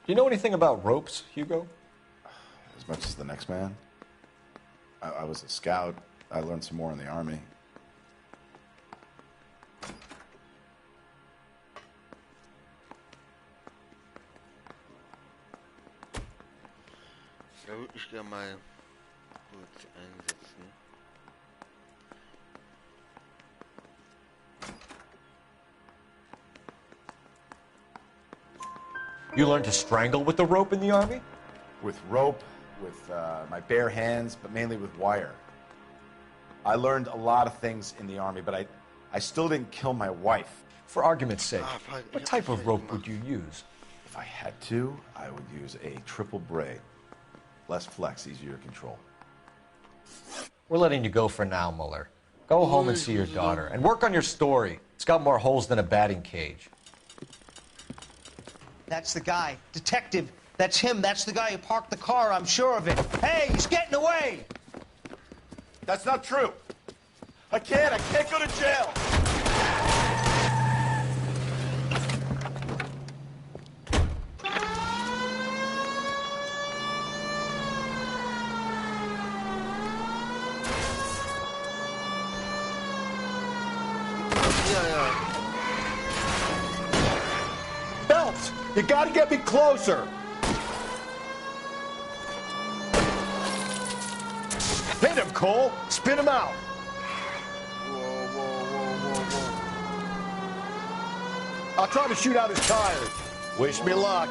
Do you know anything about ropes, Hugo? As much as the next man. I was a scout. I learned some more in the Army. Da würde ich gerne mal kurz einsetzen. You learned to strangle with the rope in the Army? With rope, with my bare hands, but mainly with wire. I learned a lot of things in the Army, but I still didn't kill my wife. For argument's sake, what type of rope would you use? If I had to, I would use a triple braid. Less flex, easier to control. We're letting you go for now, Muller. Go home and see your daughter, and work on your story. It's got more holes than a batting cage. That's the guy. Detective. That's him. That's the guy who parked the car. I'm sure of it. Hey, he's getting away! That's not true. I can't go to jail. Phelps, you gotta get me closer. Hit him, Cole. Spin him out. I'll try to shoot out his tires. Wish me luck.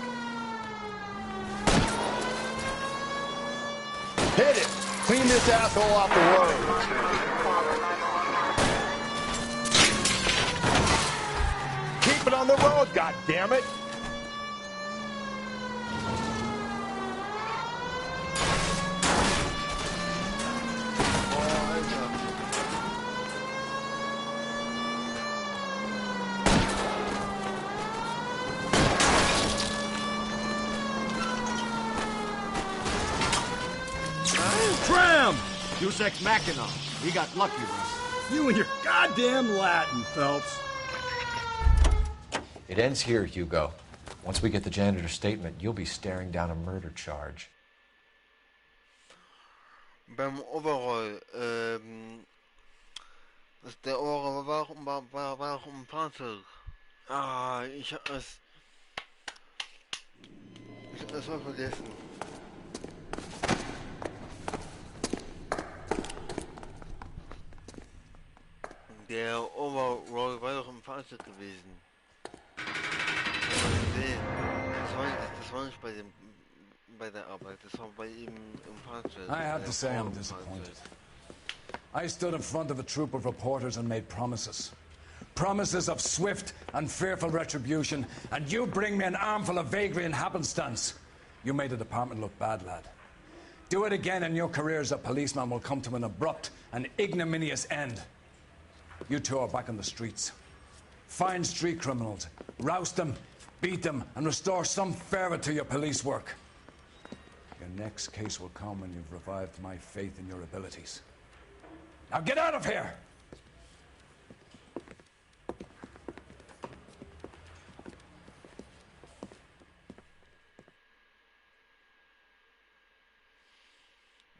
Hit it. Clean this asshole off the road. Keep it on the road, goddammit. Tram! Deus Ex Machina. We got lucky, Russ. You and your goddamn Latin, Phelps. It ends here, Hugo. Once we get the janitor's statement, you'll be staring down a murder charge. Beim Overall, der Overall war auch ein Fahrzeug. Ah, ich hab das mal vergessen. Der Overall war doch im Fahrzeug gewesen. Das war nicht bei der Arbeit, das war bei ihm im Fahrzeug. I have to say I'm disappointed. I stood in front of a troop of reporters and made promises. Promises of swift and fearful retribution, and you bring me an armful of vagary and happenstance. You made the department look bad, lad. Do it again and your career as a policeman will come to an abrupt and ignominious end. You two are back on the streets. Find street criminals, roust them, beat them, and restore some fervor to your police work. Your next case will come when you've revived my faith in your abilities. Now get out of here!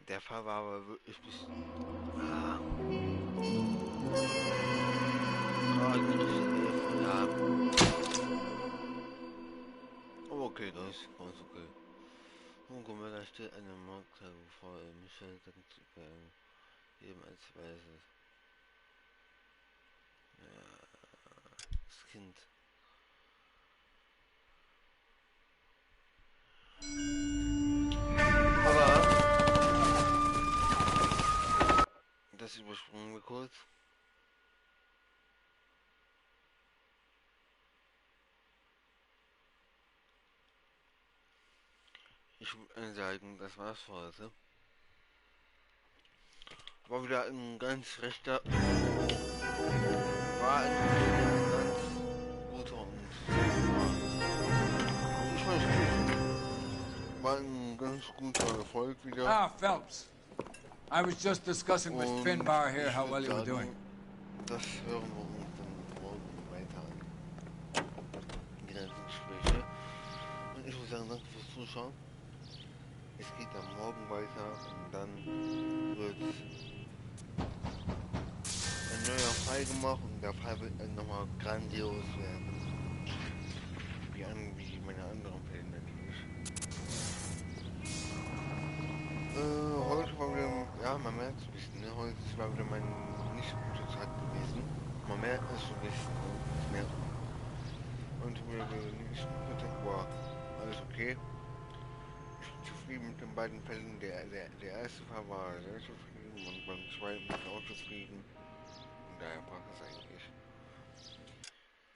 Der Fall war aber wirklich ein bisschen... Oh, okay, das ist ganz okay. Nun kommen wir gleich möchte eine Mordklage Frau Michelle zu geben als Weise. Ja, das Kind. Aber das überspringen wir kurz. Ich würde sagen, das war's für heute. War wieder ein ganz rechter, war ein ganz guter und ich weiß nicht, war ein ganz guter Erfolg wieder. Ah, Phelps. I was just discussing with Finbar here how well you were doing. Das hören wir uns dann morgen weiter an. Die ganzen Gespräche. Und ich würde sagen, danke fürs Zuschauen. Es geht dann morgen weiter und dann wird ein neuer Fall gemacht und der Fall wird dann nochmal grandios werden. Wie meine anderen Fälle natürlich. Heute war wieder, ja, man merkt es ein bisschen, ne? Heute war wieder mein nicht so guter Tag gewesen. Man merkt es so ein bisschen, ne? Ich merke. Und wieder nicht so guter Tag, war alles okay. Ich bin zufrieden mit den beiden Fällen. Der erste Fall war sehr zufrieden und beim zweiten bin ich auch zufrieden. Und daher passt es eigentlich.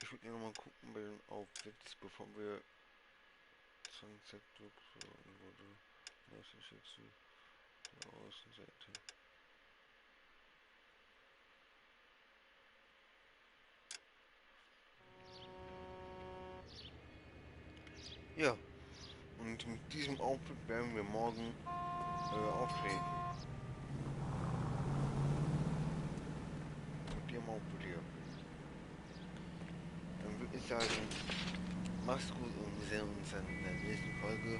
Ich würde nochmal gucken bei den Outfits, bevor wir Sunset Look so wurde. Das ist jetzt die Außenseite. Ja, und mit diesem Outfit werden wir morgen auftreten. Mit dem Outfit hier. Dann würde ich sagen, mach's gut und wir sehen uns dann in der nächsten Folge.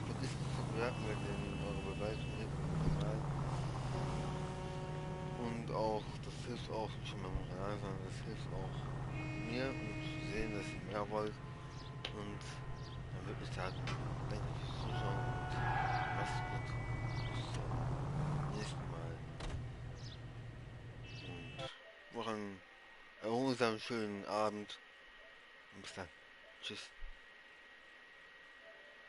Vergesst nicht zu bewerten, wenn ihr eure Bewertung hier im Kanal. Und auch, das hilft auch nicht nur meinem Kanal, sondern das hilft auch mir, um zu sehen, dass ihr mehr wollt. Und dann würde ich sagen, danke fürs Zuschauen und macht's gut. Bis zum nächsten Mal. Und noch einen erholsamen, schönen Abend. Und bis dann. Tschüss.